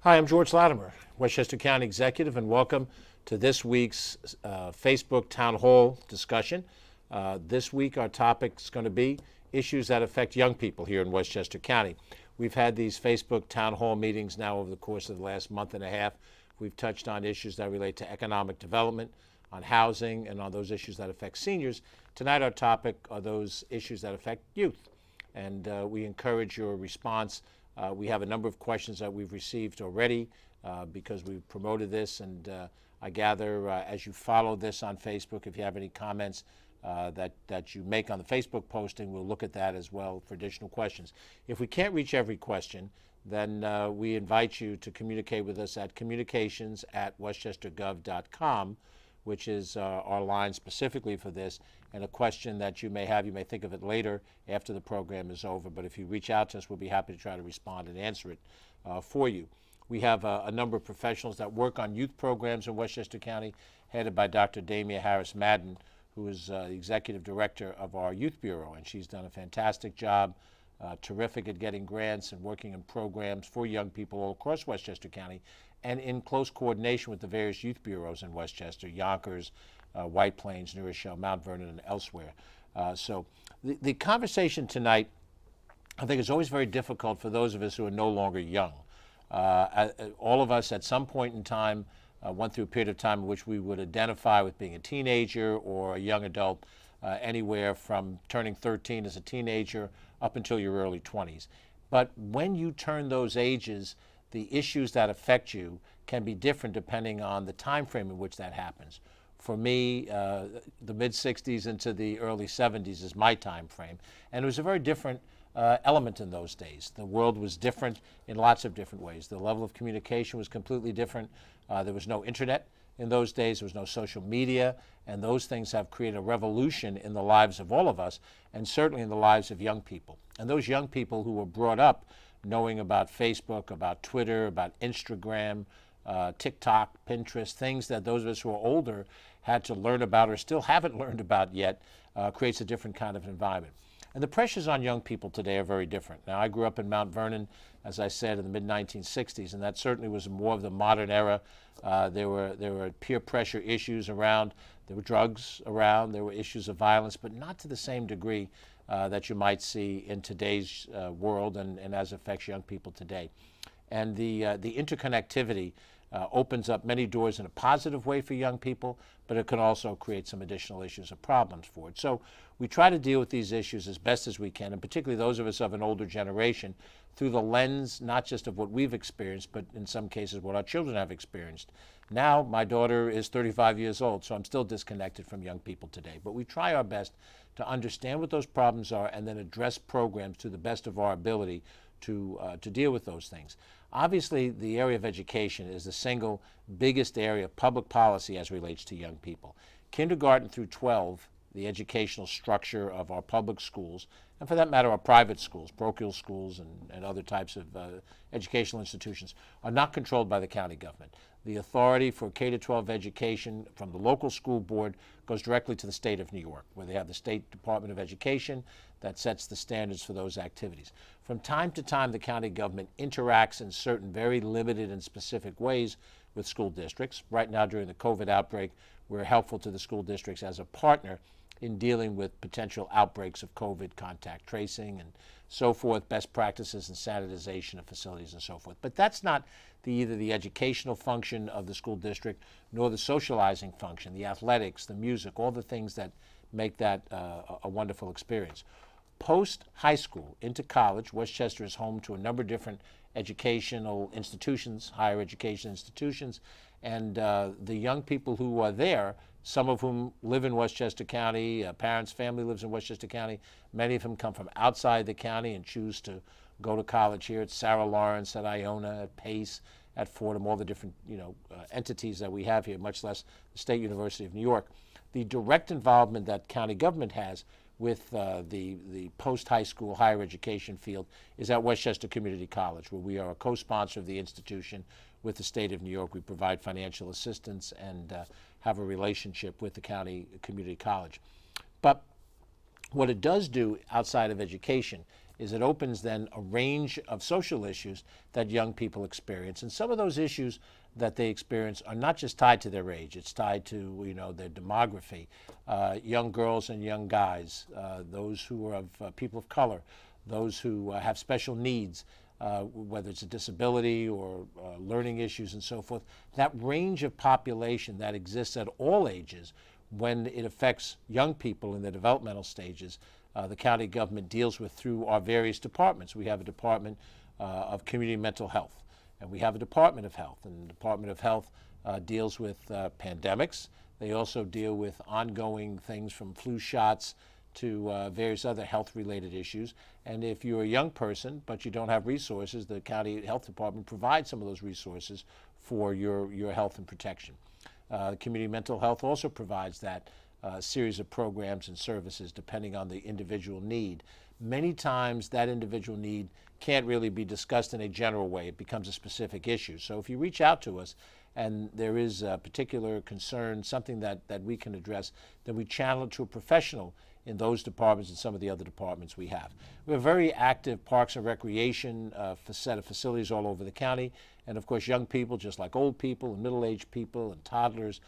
Hi, I'm George Latimer, Westchester County Executive, and welcome to this week's Facebook Town Hall discussion. This week, our topic is going to be issues that affect young people here in Westchester County. We've had these Facebook Town Hall meetings now over the course of the last month and a half. We've touched on issues that relate to economic development, on housing, and on those issues that affect seniors. Tonight, our topic are those issues that affect youth, and we encourage your response. We have a number of questions that we've received already because we've promoted this, and I gather as you follow this on Facebook, if you have any comments that you make on the Facebook posting, we'll look at that as well for additional questions. If we can't reach every question, then we invite you to communicate with us at communications@westchestergov.com, which is our line specifically for this. And a question that you may have, you may think of it later after the program is over, but if you reach out to us, we'll be happy to try to respond and answer it for you. We have a number of professionals that work on youth programs in Westchester County, headed by Dr. Damia Harris-Madden, who is the Executive Director of our Youth Bureau, and she's done a fantastic job, terrific at getting grants and working in programs for young people all across Westchester County, and in close coordination with the various youth bureaus in Westchester, Yonkers, White Plains, New Rochelle, Mount Vernon, and elsewhere. So the conversation tonight, I think, is always very difficult for those of us who are no longer young. All of us at some point in time went through a period of time in which we would identify with being a teenager or a young adult, anywhere from turning 13 as a teenager up until your early 20s. But when you turn those ages, the issues that affect you can be different depending on the time frame in which that happens. For me, the mid-60s into the early 70s is my time frame, and it was a very different element in those days. The world was different in lots of different ways. The level of communication was completely different. There was no internet in those days. There was no social media, and those things have created a revolution in the lives of all of us, and certainly in the lives of young people. And those young people who were brought up knowing about Facebook, about Twitter, about Instagram, TikTok, Pinterest, things that those of us who are older had to learn about or still haven't learned about yet, creates a different kind of environment. And the pressures on young people today are very different. Now, I grew up in Mount Vernon, as I said, in the mid-1960s, and that certainly was more of the modern era. There were peer pressure issues around. There were drugs around. There were issues of violence, but not to the same degree that you might see in today's world and as affects young people today. And the interconnectivity opens up many doors in a positive way for young people, but it can also create some additional issues or problems for it. So we try to deal with these issues as best as we can, and particularly those of us of an older generation, through the lens not just of what we've experienced, but in some cases what our children have experienced. Now, my daughter is 35 years old, so I'm still disconnected from young people today. But we try our best to understand what those problems are and then address programs to the best of our ability to deal with those things. Obviously, the area of education is the single biggest area of public policy as relates to young people. Kindergarten through 12, the educational structure of our public schools, and for that matter, our private schools, parochial schools and other types of educational institutions, are not controlled by the county government. The authority for K-12 education from the local school board goes directly to the state of New York, where they have the State Department of Education that sets the standards for those activities. From time to time, the county government interacts in certain very limited and specific ways with school districts. Right now, during the COVID outbreak, we're helpful to the school districts as a partner in dealing with potential outbreaks of COVID, contact tracing and so forth, best practices and sanitization of facilities and so forth. But that's not either the educational function of the school district nor the socializing function, the athletics, the music, all the things that make that a wonderful experience. Post-high school into college, Westchester is home to a number of different educational institutions, higher education institutions, and the young people who are there, some of whom live in Westchester County, parents' family lives in Westchester County. Many of them come from outside the county and choose to go to college here at Sarah Lawrence, at Iona, at Pace, at Fordham, all the different entities that we have here, much less the State University of New York. The direct involvement that county government has with the post-high school higher education field is at Westchester Community College, where we are a co-sponsor of the institution with the state of New York. We provide financial assistance and have a relationship with the county community college. But what it does do outside of education is it opens then a range of social issues that young people experience. And some of those issues that they experience are not just tied to their age, it's tied to, their demography, young girls and young guys, those who are of people of color, those who have special needs, whether it's a disability or learning issues and so forth. That range of population that exists at all ages, when it affects young people in the developmental stages, the county government deals with through our various departments. We have a department of community mental health, and we have a department of health, and the department of health deals with pandemics. They also deal with ongoing things from flu shots to various other health-related issues. And if you're a young person but you don't have resources, the county health department provides some of those resources for your health and protection. Community mental health also provides that series of programs and services depending on the individual need. Many times that individual need can't really be discussed in a general way. It becomes a specific issue. So if you reach out to us and there is a particular concern, something that we can address, then we channel it to a professional in those departments and some of the other departments we have. We have a very active parks and recreation set of facilities all over the county. And of course, young people, just like old people and middle-aged people and toddlers,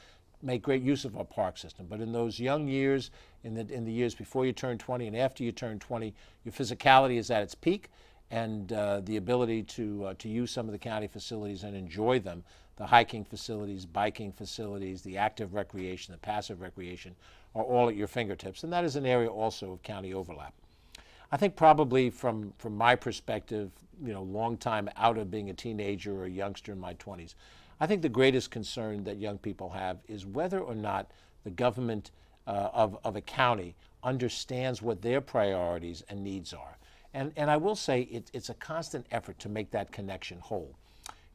make great use of our park system. But in those young years, in the years before you turn 20 and after you turn 20, your physicality is at its peak, and the ability to use some of the county facilities and enjoy them, the hiking facilities, biking facilities, the active recreation, the passive recreation, are all at your fingertips. And that is an area also of county overlap. I think probably from my perspective, long time out of being a teenager or a youngster in my 20s, I think the greatest concern that young people have is whether or not the government of a county understands what their priorities and needs are. And I will say it's a constant effort to make that connection whole.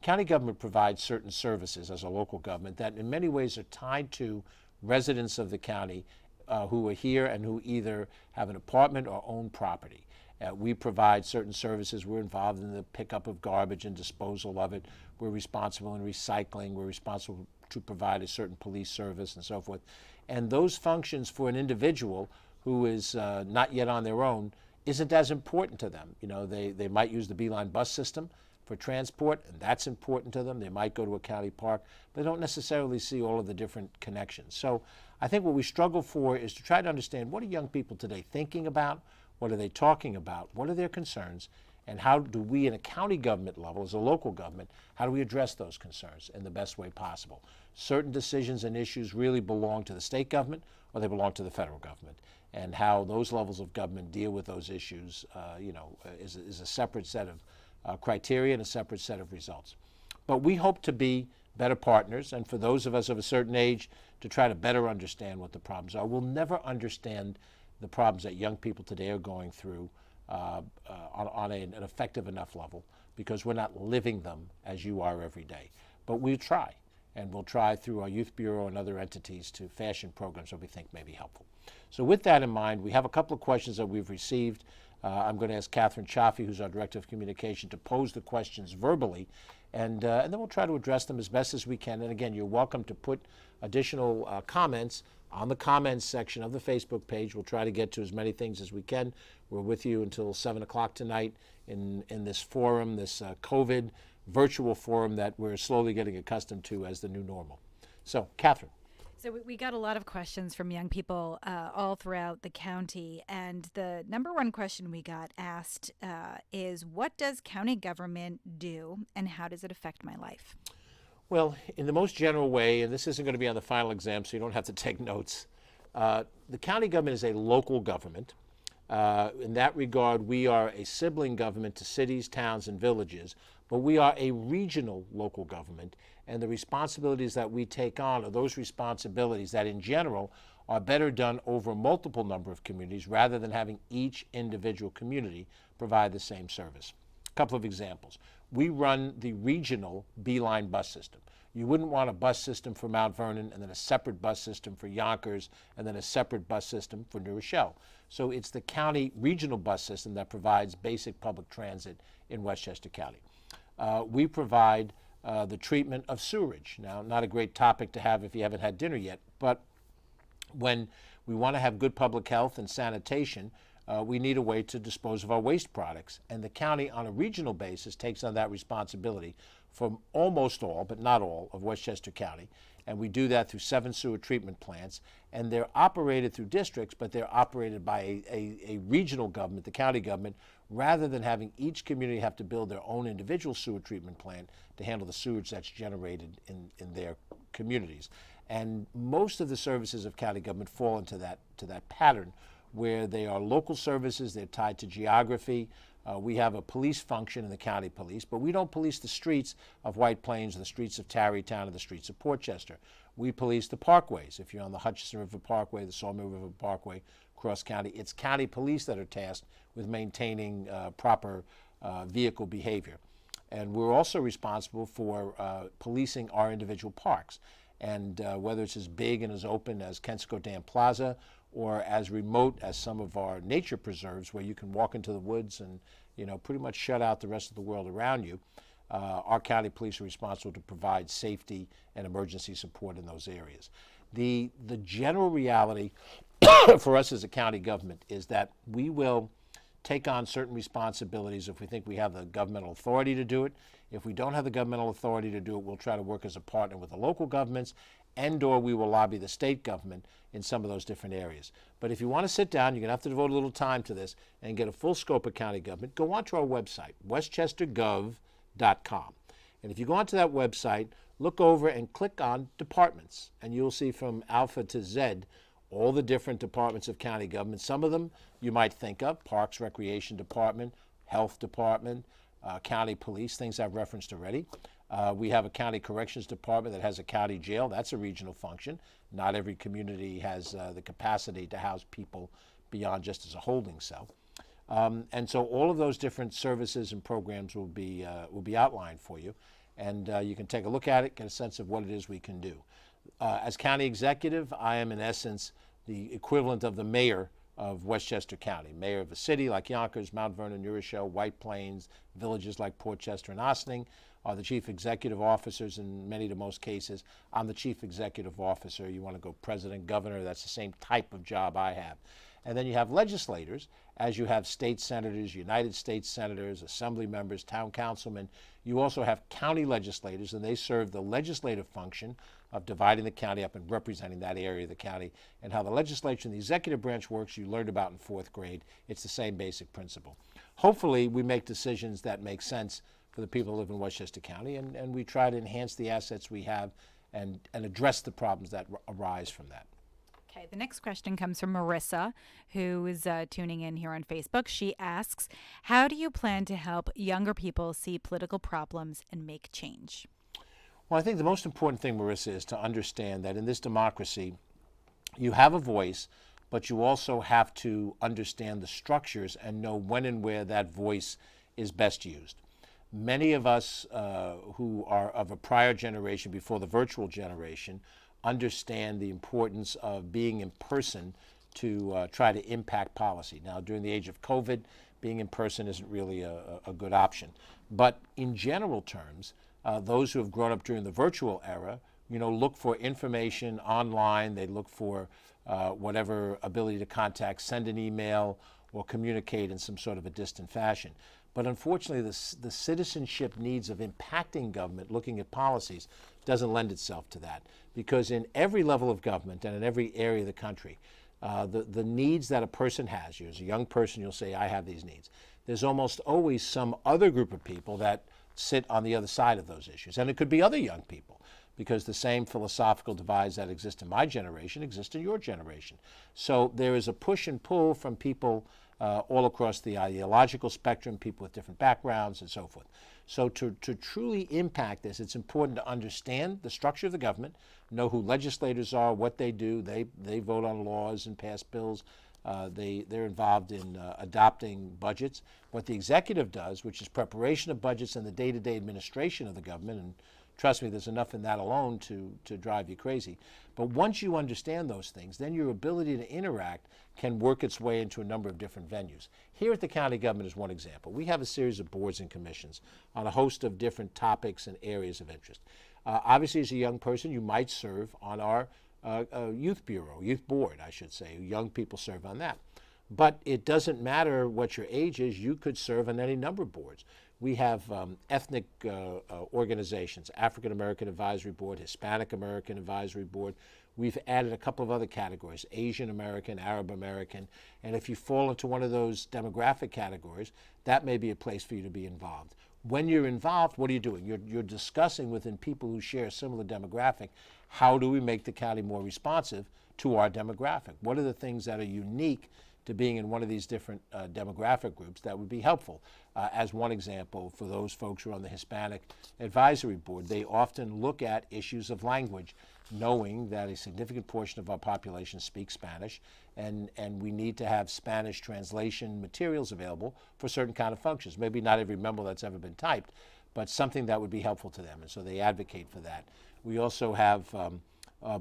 County government provides certain services as a local government that in many ways are tied to residents of the county who are here and who either have an apartment or own property. We provide certain services. We're involved in the pickup of garbage and disposal of it. We're responsible in recycling. We're responsible to provide a certain police service and so forth. And those functions for an individual who is not yet on their own isn't as important to them. They might use the Beeline bus system for transport, and that's important to them. They might go to a county park, but they don't necessarily see all of the different connections. So I think what we struggle for is to try to understand, what are young people today thinking about? What are they talking about? What are their concerns? And how do we, in a county government level, as a local government, how do we address those concerns in the best way possible? Certain decisions and issues really belong to the state government, or they belong to the federal government. And how those levels of government deal with those issues, is a separate set of criteria and a separate set of results. But we hope to be better partners, and for those of us of a certain age, to try to better understand what the problems are. We'll never understand the problems that young people today are going through on an effective enough level, because we're not living them as you are every day. But we'll try, and we'll try through our Youth Bureau and other entities to fashion programs that we think may be helpful. So with that in mind, we have a couple of questions that we've received. I'm going to ask Catherine Chaffee, who's our Director of Communication, to pose the questions verbally, and then we'll try to address them as best as we can. And again, you're welcome to put additional comments on the comments section of the Facebook page. We'll try to get to as many things as we can. We're with you until 7 o'clock tonight in this forum, this COVID virtual forum that we're slowly getting accustomed to as the new normal. So, Catherine. So we got a lot of questions from young people all throughout the county, and the number one question we got asked is, what does county government do, and how does it affect my life? Well, in the most general way, and this isn't going to be on the final exam, so you don't have to take notes, the county government is a local government. In that regard, we are a sibling government to cities, towns, and villages, but we are a regional local government, and the responsibilities that we take on are those responsibilities that in general are better done over a multiple number of communities rather than having each individual community provide the same service. A couple of examples. We run the regional Beeline bus system. You wouldn't want a bus system for Mount Vernon and then a separate bus system for Yonkers and then a separate bus system for New Rochelle. So it's the county regional bus system that provides basic public transit in Westchester County. We provide the treatment of sewerage. Now, not a great topic to have if you haven't had dinner yet, but when we want to have good public health and sanitation, we need a way to dispose of our waste products. And the county, on a regional basis, takes on that responsibility for almost all, but not all, of Westchester County. And we do that through 7 sewer treatment plants. And they're operated through districts, but they're operated by a regional government, the county government, rather than having each community have to build their own individual sewer treatment plant to handle the sewage that's generated in their communities. And most of the services of county government fall into that pattern, where they are local services, they're tied to geography. We have a police function in the county police, but we don't police the streets of White Plains or the streets of Tarrytown or the streets of Portchester. We police the parkways. If you're on the Hutchinson River Parkway, the Sawmill River Parkway, cross county, it's county police that are tasked with maintaining proper vehicle behavior. And we're also responsible for policing our individual parks. And whether it's as big and as open as Kensico Dam Plaza, or as remote as some of our nature preserves, where you can walk into the woods and pretty much shut out the rest of the world around you, our county police are responsible to provide safety and emergency support in those areas. The general reality for us as a county government is that we will take on certain responsibilities if we think we have the governmental authority to do it. If we don't have the governmental authority to do it, we'll try to work as a partner with the local governments, and/or we will lobby the state government in some of those different areas. But if you want to sit down, you're going to have to devote a little time to this and get a full scope of county government. Go onto our website, westchestergov.com. And if you go onto that website, look over and click on departments, and you'll see from Alpha to Z all the different departments of county government. Some of them you might think of: Parks, Recreation Department, Health Department, County Police, things I've referenced already. We have a County Corrections Department that has a county jail. That's a regional function. Not every community has the capacity to house people beyond just as a holding cell. And so all of those different services and programs will be outlined for you. And you can take a look at it, get a sense of what it is we can do. As county executive, I am in essence the equivalent of the mayor of Westchester County, mayor of a city like Yonkers, Mount Vernon, New Rochelle, White Plains, villages like Portchester and Ossining are the chief executive officers in many to most cases. I'm the chief executive officer. You want to go president, governor, that's the same type of job I have. And then you have legislators, as you have state senators, United States senators, assembly members, town councilmen. You also have county legislators, and they serve the legislative function of dividing the county up and representing that area of the county. And how the legislature and the executive branch works, you learned about in 4th grade. It's the same basic principle. Hopefully, we make decisions that make sense for the people who live in Westchester County, and we try to enhance the assets we have and address the problems that arise from that. Okay, the next question comes from Marissa, who is tuning in here on Facebook. She asks, how do you plan to help younger people see political problems and make change? Well, I think the most important thing, Marissa, is to understand that in this democracy, you have a voice, but you also have to understand the structures and know when and where that voice is best used. Many of us who are of a prior generation, before the virtual generation, understand the importance of being in person to try to impact policy. Now, during the age of COVID, being in person isn't really a good option. But in general terms, those who have grown up during the virtual era, look for information online. They look for whatever ability to contact, send an email, or communicate in some sort of a distant fashion. But unfortunately, the citizenship needs of impacting government, looking at policies, doesn't lend itself to that. Because in every level of government and in every area of the country, the needs that a person has, you as a young person, you'll say, I have these needs. There's almost always some other group of people that sit on the other side of those issues. And it could be other young people, because the same philosophical divides that exist in my generation exist in your generation. So there is a push and pull from people all across the ideological spectrum, people with different backgrounds and so forth. So to truly impact this, it's important to understand the structure of the government, know who legislators are, what they do. They vote on laws and pass bills. They're involved in adopting budgets. What the executive does, which is preparation of budgets and the day-to-day administration of the government, and trust me, there's enough in that alone to drive you crazy. But once you understand those things, then your ability to interact can work its way into a number of different venues. Here at the county government is one example. We have a series of boards and commissions on a host of different topics and areas of interest. Obviously, as a young person, you might serve on our youth bureau, youth board, I should say. Young people serve on that. But it doesn't matter what your age is, you could serve on any number of boards. We have ethnic organizations, African American Advisory Board, Hispanic American Advisory Board. We've added a couple of other categories, Asian American, Arab American, and if you fall into one of those demographic categories, that may be a place for you to be involved. When you're involved, what are you doing? You're discussing within people who share a similar demographic, how do we make the county more responsive to our demographic? What are the things that are unique to being in one of these different demographic groups that would be helpful? As one example, for those folks who are on the Hispanic Advisory Board, they often look at issues of language, knowing that a significant portion of our population speaks Spanish, and we need to have Spanish translation materials available for certain kind of functions. Maybe not every memo that's ever been typed, but something that would be helpful to them, and so they advocate for that. We also have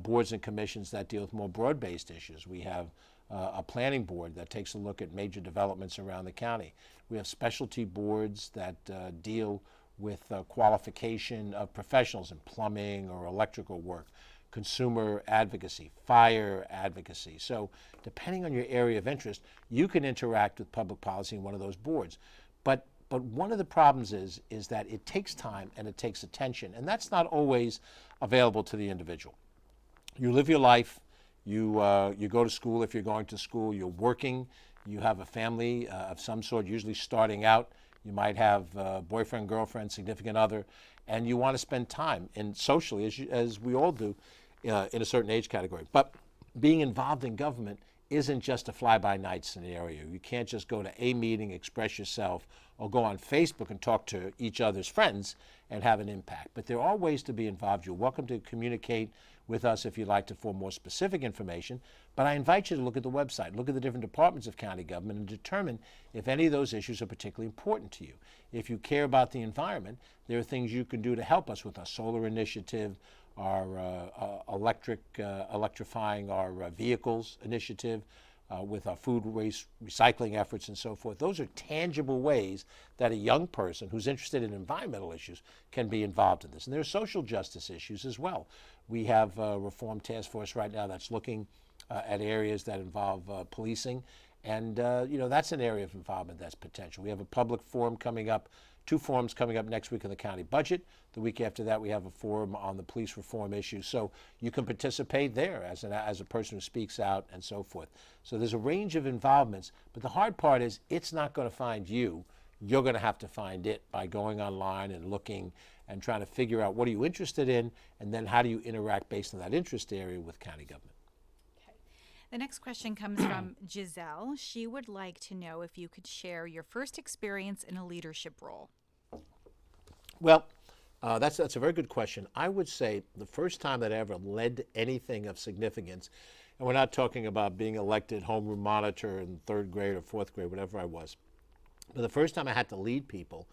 boards and commissions that deal with more broad-based issues. We have a planning board that takes a look at major developments around the county. We have specialty boards that deal with qualification of professionals in plumbing or electrical work, consumer advocacy, fire advocacy. So depending on your area of interest, you can interact with public policy in one of those boards. But one of the problems is that it takes time and it takes attention, and that's not always available to the individual. You live your life, you go to school if you're going to school, you're working, you have a family of some sort, usually starting out. You might have a boyfriend, girlfriend, significant other, and you want to spend time and socially, as we all do, in a certain age category. But being involved in government isn't just a fly-by-night scenario. You can't just go to a meeting, express yourself, or go on Facebook and talk to each other's friends and have an impact. But there are ways to be involved. You're welcome to communicate with us if you'd like for more specific information. But I invite you to look at the website, look at the different departments of county government, and determine if any of those issues are particularly important to you. If you care about the environment, there are things you can do to help us with our solar initiative, our electrifying our vehicles initiative, with our food waste recycling efforts and so forth. Those are tangible ways that a young person who's interested in environmental issues can be involved in this. And there are social justice issues as well. We have a reform task force right now that's looking at areas that involve policing, and that's an area of involvement that's potential. We have a public forum coming up, 2 forums coming up next week on the county budget. The week after that, we have a forum on the police reform issue. So you can participate there as a person who speaks out and so forth. So there's a range of involvements, but the hard part is it's not going to find you. You're going to have to find it by going online and looking and trying to figure out what are you interested in, and then how do you interact based on that interest area with county government. The next question comes from Giselle. She would like to know if you could share your first experience in a leadership role. Well, that's a very good question. I would say the first time that I ever led anything of significance, and we're not talking about being elected homeroom monitor in 3rd grade or 4th grade, whatever I was, but the first time I had to lead people,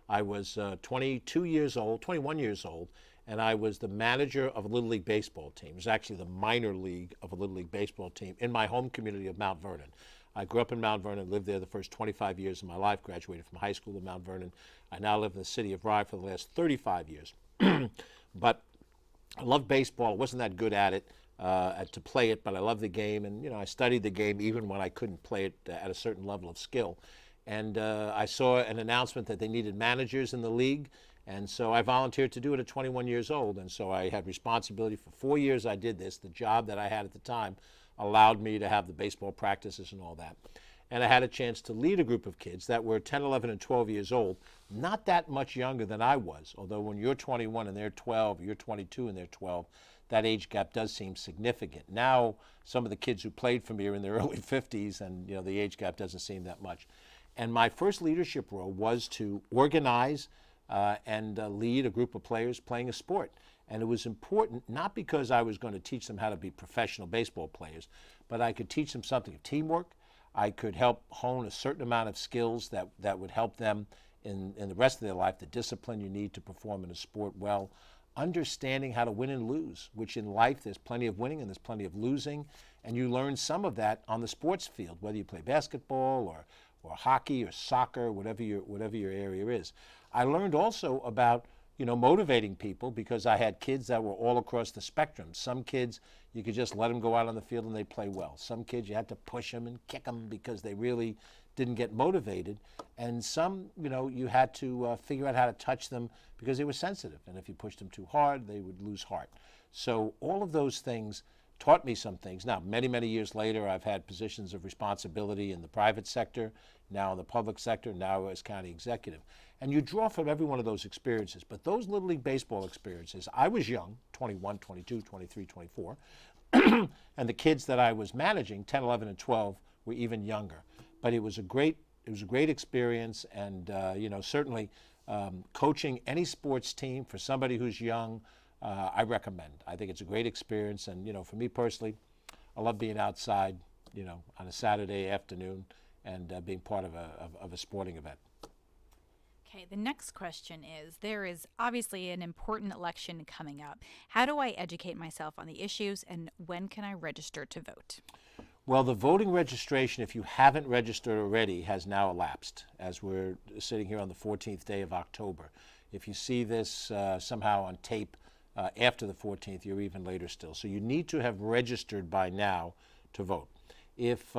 I was 21 years old, and I was the manager of a Little League baseball team. It was actually the minor league of a Little League baseball team in my home community of Mount Vernon. I grew up in Mount Vernon, lived there the first 25 years of my life, graduated from high school in Mount Vernon. I now live in the city of Rye for the last 35 years. But I loved baseball. I wasn't that good at it, to play it, but I loved the game. And, I studied the game even when I couldn't play it at a certain level of skill. And I saw an announcement that they needed managers in the league. And so I volunteered to do it at 21 years old. And so I had responsibility for 4 years. I did this. The job that I had at the time allowed me to have the baseball practices and all that. And I had a chance to lead a group of kids that were 10, 11, and 12 years old, not that much younger than I was. Although when you're 21 and they're 12, or you're 22 and they're 12, that age gap does seem significant. Now, some of the kids who played for me are in their early 50s, and the age gap doesn't seem that much. And my first leadership role was to organize and lead a group of players playing a sport. And it was important, not because I was going to teach them how to be professional baseball players, but I could teach them something of teamwork. I could help hone a certain amount of skills that would help them in the rest of their life, the discipline you need to perform in a sport well, understanding how to win and lose, which in life there's plenty of winning and there's plenty of losing, and you learn some of that on the sports field, whether you play basketball or hockey or soccer, whatever your area is. I learned also about motivating people, because I had kids that were all across the spectrum. Some kids, you could just let them go out on the field and they play well. Some kids, you had to push them and kick them because they really didn't get motivated. And some, you had to figure out how to touch them because they were sensitive. And if you pushed them too hard, they would lose heart. So all of those things taught me some things. Now, many, many years later, I've had positions of responsibility in the private sector, now in the public sector, now as county executive. And you draw from every one of those experiences. But those Little League Baseball experiences, I was young, 21, 22, 23, 24, and the kids that I was managing, 10, 11, and 12, were even younger. But it was a great experience, and certainly coaching any sports team for somebody who's young, I recommend. I think it's a great experience, and for me personally, I love being outside, on a Saturday afternoon and being part of a sporting event. Okay, the next question is, there is obviously an important election coming up. How do I educate myself on the issues, and when can I register to vote? Well, the voting registration, if you haven't registered already, has now elapsed, as we're sitting here on the 14th day of October. If you see this somehow on tape after the 14th, you're even later still. So you need to have registered by now to vote. If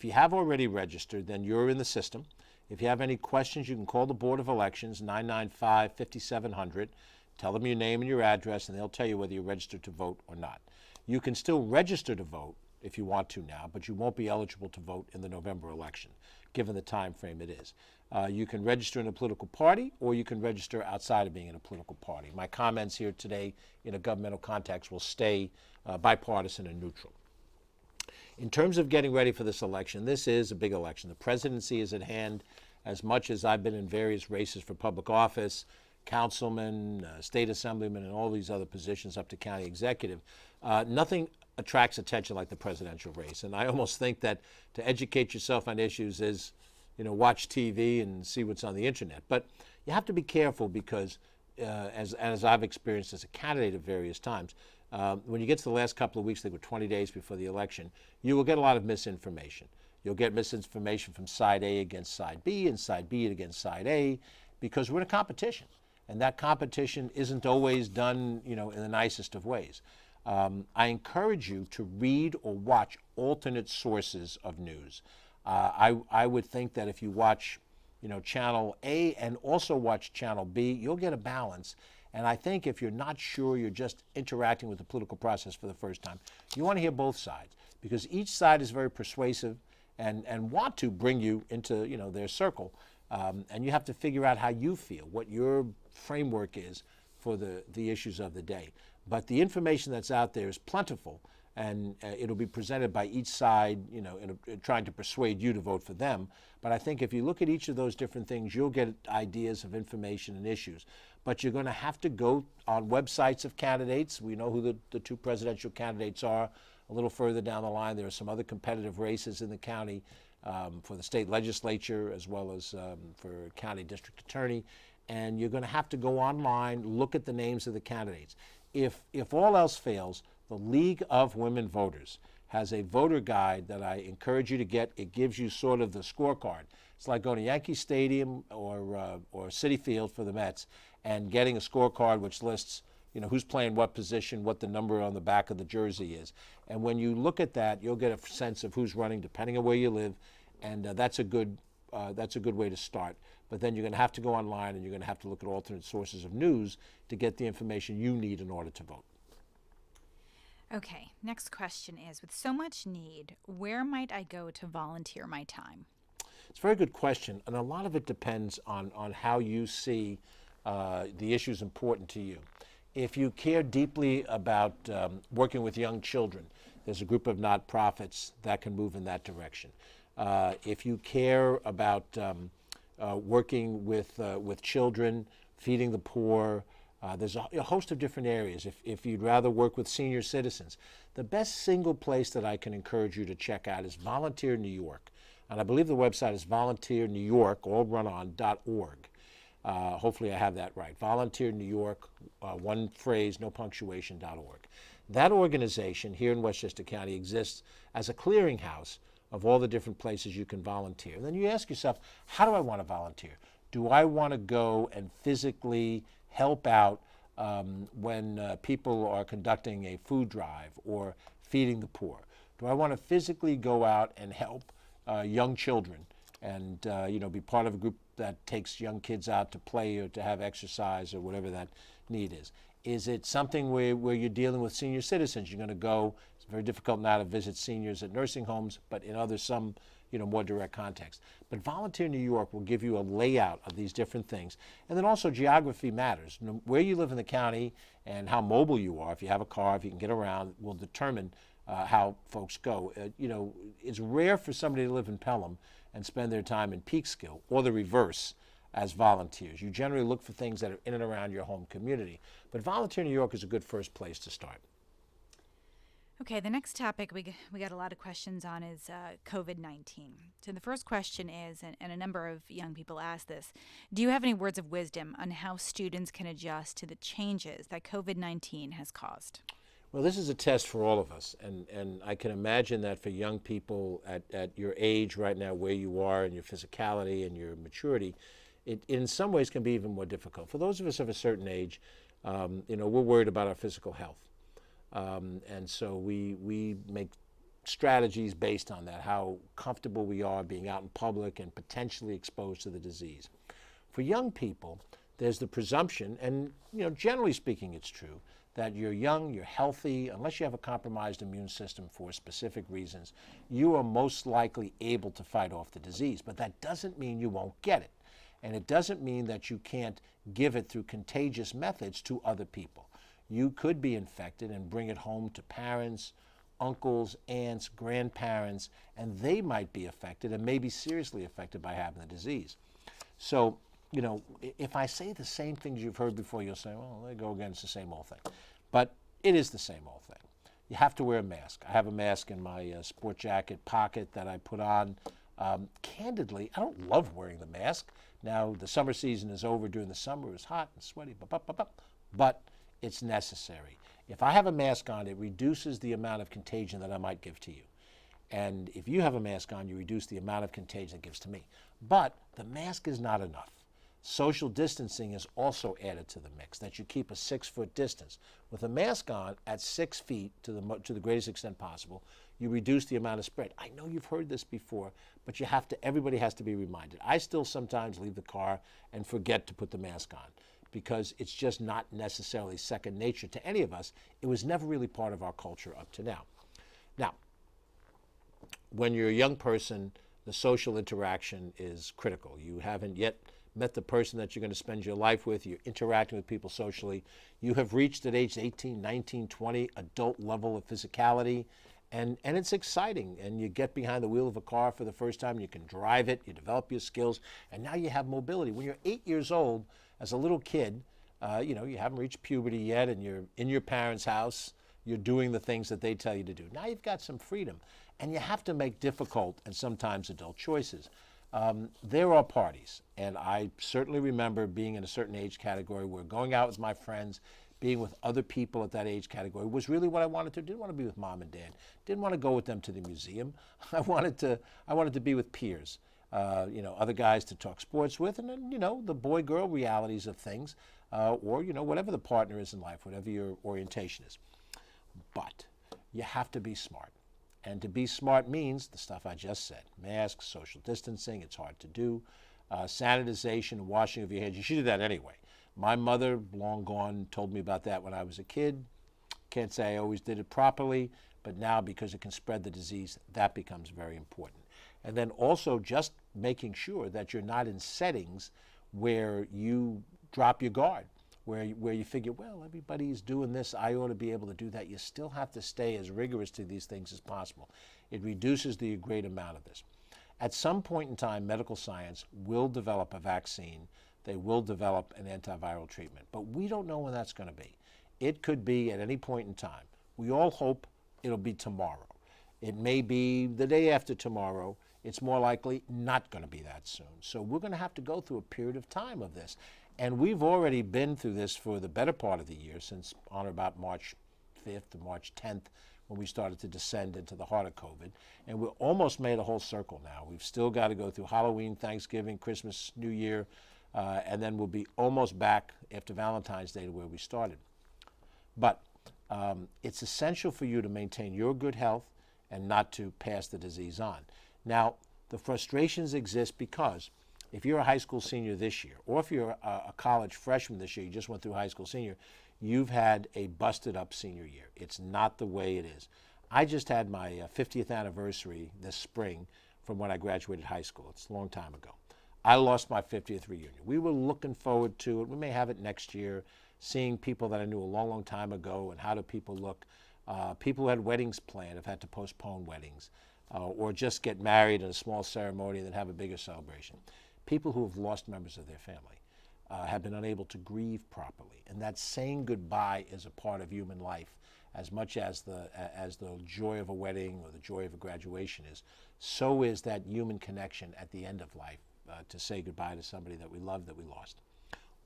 you have already registered, then you're in the system. If you have any questions, you can call the Board of Elections, 995-5700. Tell them your name and your address, and they'll tell you whether you're registered to vote or not. You can still register to vote if you want to now, but you won't be eligible to vote in the November election, given the time frame it is. You can register in a political party, or you can register outside of being in a political party. My comments here today in a governmental context will stay bipartisan and neutral. In terms of getting ready for this election, this is a big election. The presidency is at hand. As much as I've been in various races for public office, councilman, state assemblyman, and all these other positions up to county executive, nothing attracts attention like the presidential race. And I almost think that to educate yourself on issues is, watch TV and see what's on the internet. But you have to be careful because, as I've experienced as a candidate at various times, when you get to the last couple of weeks, they were 20 days before the election, you will get a lot of misinformation. You'll get misinformation from side A against side B and side B against side A, because we're in a competition. And that competition isn't always done, in the nicest of ways. I encourage you to read or watch alternate sources of news. I would think that if you watch, channel A and also watch channel B, you'll get a balance. And I think if you're not sure, you're just interacting with the political process for the first time, you want to hear both sides, because each side is very persuasive and want to bring you into, their circle. And you have to figure out how you feel, what your framework is for the issues of the day. But the information that's out there is plentiful, and it'll be presented by each side, trying to persuade you to vote for them. But I think if you look at each of those different things, you'll get ideas of information and issues. But you're going to have to go on websites of candidates. We know who the two presidential candidates are. A little further down the line, there are some other competitive races in the county for the state legislature, as well as for county district attorney. And you're going to have to go online, look at the names of the candidates. If all else fails, the League of Women Voters has a voter guide that I encourage you to get. It gives you sort of the scorecard. It's like going to Yankee Stadium or Citi Field for the Mets and getting a scorecard which lists, who's playing what position, what the number on the back of the jersey is. And when you look at that, you'll get a sense of who's running depending on where you live, and that's a good way to start. But then you're going to have to go online, and you're going to have to look at alternate sources of news to get the information you need in order to vote. Okay, next question is, with so much need, where might I go to volunteer my time? It's a very good question, and a lot of it depends on how you see the issues important to you. If you care deeply about working with young children, there's a group of nonprofits that can move in that direction. If you care about working with children, feeding the poor, there's a host of different areas. If you'd rather work with senior citizens, the best single place that I can encourage you to check out is Volunteer New York. And I believe the website is volunteernewyork, all run on, .org. Hopefully I have that right. Volunteer New York, one phrase, no punctuation, .org. That organization here in Westchester County exists as a clearinghouse of all the different places you can volunteer. And then you ask yourself, how do I want to volunteer? Do I want to go and physically help out when people are conducting a food drive or feeding the poor? Do I want to physically go out and help young children and be part of a group that takes young kids out to play or to have exercise or whatever that need is? Is it something where you're dealing with senior citizens? You're going to go, it's very difficult now to visit seniors at nursing homes, but in some more direct context. But Volunteer New York will give you a layout of these different things. And then also geography matters. Where you live in the county and how mobile you are, if you have a car, if you can get around, will determine how folks go. It's rare for somebody to live in Pelham and spend their time in Peekskill, or the reverse, as volunteers. You generally look for things that are in and around your home community. But Volunteer New York is a good first place to start. Okay, the next topic we got a lot of questions on is COVID-19. So the first question is, and a number of young people ask this, do you have any words of wisdom on how students can adjust to the changes that COVID-19 has caused? Well, this is a test for all of us, and I can imagine that for young people at your age right now, where you are and your physicality and your maturity, it in some ways can be even more difficult. For those of us of a certain age, we're worried about our physical health. And so we make strategies based on that, how comfortable we are being out in public and potentially exposed to the disease. For young people, there's the presumption, and generally speaking it's true, that you're young, you're healthy, unless you have a compromised immune system for specific reasons, you are most likely able to fight off the disease. But that doesn't mean you won't get it. And it doesn't mean that you can't give it through contagious methods to other people. You could be infected and bring it home to parents, uncles, aunts, grandparents, and they might be affected and may be seriously affected by having the disease. So, if I say the same things you've heard before, you'll say, well, there you go again, it's the same old thing. But it is the same old thing. You have to wear a mask. I have a mask in my sport jacket pocket that I put on. Candidly, I don't love wearing the mask. Now, the summer season is over. During the summer, it's hot and sweaty, but it's necessary. If I have a mask on, it reduces the amount of contagion that I might give to you. And if you have a mask on, you reduce the amount of contagion it gives to me. But the mask is not enough. Social distancing is also added to the mix, that you keep a 6-foot distance. With a mask on at 6 feet to the greatest extent possible, you reduce the amount of spread. I know you've heard this before, but everybody has to be reminded. I still sometimes leave the car and forget to put the mask on, because it's just not necessarily second nature to any of us. It was never really part of our culture up to now. Now, when you're a young person, the social interaction is critical. You haven't yet met the person that you're going to spend your life with. You're interacting with people socially. You have reached at age 18, 19, 20, adult level of physicality, and it's exciting. And you get behind the wheel of a car for the first time, you can drive it, you develop your skills, and now you have mobility. When you're 8 years old, as a little kid, you haven't reached puberty yet, and you're in your parents' house, you're doing the things that they tell you to do. Now you've got some freedom, and you have to make difficult and sometimes adult choices. There are parties, and I certainly remember being in a certain age category where going out with my friends, being with other people at that age category was really what I wanted to do. Didn't want to be with mom and dad. Didn't want to go with them to the museum. I wanted to be with peers, other guys to talk sports with, and then, the boy-girl realities of things, or, whatever the partner is in life, whatever your orientation is. But you have to be smart. And to be smart means the stuff I just said. Masks, social distancing, it's hard to do. Sanitization and washing of your hands. You should do that anyway. My mother, long gone, told me about that when I was a kid. Can't say I always did it properly, but now, because it can spread the disease, that becomes very important. And then also just making sure that you're not in settings where you drop your guard, where you figure, well, everybody's doing this, I ought to be able to do that. You still have to stay as rigorous to these things as possible. It reduces the great amount of this. At some point in time, medical science will develop a vaccine. They will develop an antiviral treatment. But we don't know when that's going to be. It could be at any point in time. We all hope it'll be tomorrow. It may be the day after tomorrow. It's more likely not going to be that soon. So we're going to have to go through a period of time of this. And we've already been through this for the better part of the year, since on or about March 5th to March 10th, when we started to descend into the heart of COVID. And we're almost made a whole circle now. We've still got to go through Halloween, Thanksgiving, Christmas, New Year, and then we'll be almost back after Valentine's Day to where we started. But it's essential for you to maintain your good health and not to pass the disease on. Now, the frustrations exist because if you're a high school senior this year, or if you're a college freshman this year, you just went through high school senior, you've had a busted up senior year. It's not the way it is. I just had my 50th anniversary this spring from when I graduated high school. It's a long time ago. I lost my 50th reunion. We were looking forward to it. We may have it next year, seeing people that I knew a long, long time ago and how do people look. People who had weddings planned have had to postpone weddings or just get married in a small ceremony and then have a bigger celebration. People who have lost members of their family have been unable to grieve properly. And that saying goodbye is a part of human life as much as the joy of a wedding or the joy of a graduation is. So is that human connection at the end of life to say goodbye to somebody that we love, that we lost.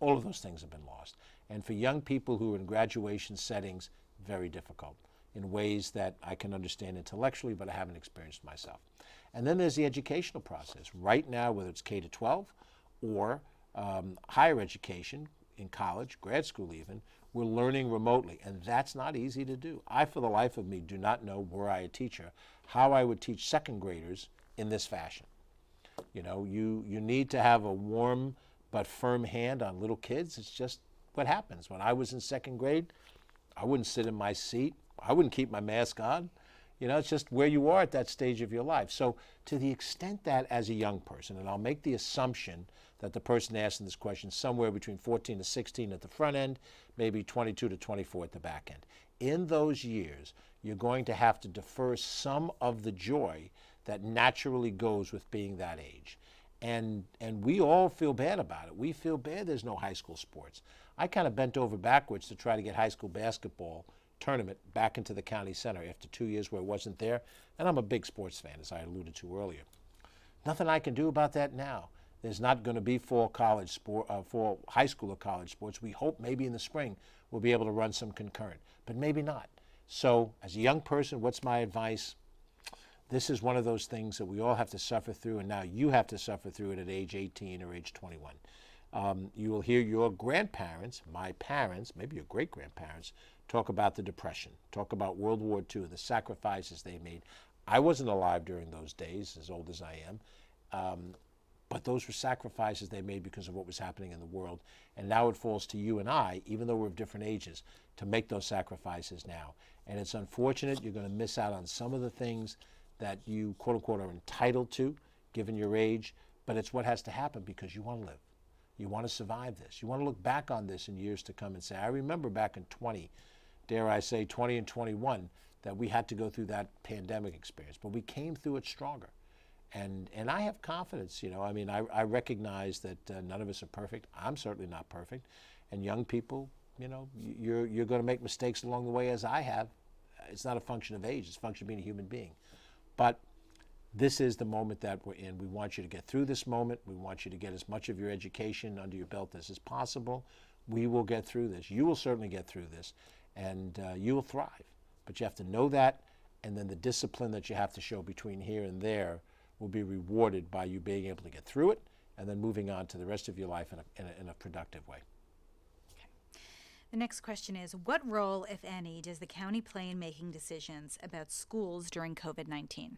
All of those things have been lost. And for young people who are in graduation settings, very difficult in ways that I can understand intellectually, but I haven't experienced myself. And then there's the educational process. Right now, whether it's K to 12 or higher education in college, grad school even, we're learning remotely, and that's not easy to do. I, for the life of me, do not know, were I a teacher, how I would teach second graders in this fashion. You know, you need to have a warm but firm hand on little kids. It's just what happens. When I was in second grade, I wouldn't sit in my seat. I wouldn't keep my mask on. You know, it's just where you are at that stage of your life. So to the extent that as a young person, and I'll make the assumption that the person asking this question is somewhere between 14 to 16 at the front end, maybe 22 to 24 at the back end. In those years, you're going to have to defer some of the joy that naturally goes with being that age. And we all feel bad about it. We feel bad there's no high school sports. I kind of bent over backwards to try to get high school basketball tournament back into the county center after 2 years where it wasn't there. And I'm a big sports fan, as I alluded to earlier. Nothing I can do about that now. There's not going to be fall high school or college sports. We hope maybe in the spring we'll be able to run some concurrent, but maybe not. So as a young person, what's my advice? This is one of those things that we all have to suffer through, and now you have to suffer through it at age 18 or age 21. You will hear your grandparents, my parents, maybe your great-grandparents, talk about the Depression, talk about World War II, the sacrifices they made. I wasn't alive during those days, as old as I am, but those were sacrifices they made because of what was happening in the world. And now it falls to you and I, even though we're of different ages, to make those sacrifices now. And it's unfortunate you're going to miss out on some of the things that you, quote unquote, are entitled to, given your age, but it's what has to happen because you want to live. You want to survive this. You want to look back on this in years to come and say, I remember back in 20, dare I say 20 and 21, that we had to go through that pandemic experience, but we came through it stronger. And I have confidence, you know, I mean, I recognize that none of us are perfect. I'm certainly not perfect. And young people, you know, you're going to make mistakes along the way, as I have. It's not a function of age, it's a function of being a human being. But this is the moment that we're in. We want you to get through this moment. We want you to get as much of your education under your belt as is possible. We will get through this. You will certainly get through this, and you will thrive. But you have to know that, and then the discipline that you have to show between here and there will be rewarded by you being able to get through it and then moving on to the rest of your life in a productive way. Okay. The next question is, what role, if any, does the county play in making decisions about schools during COVID-19?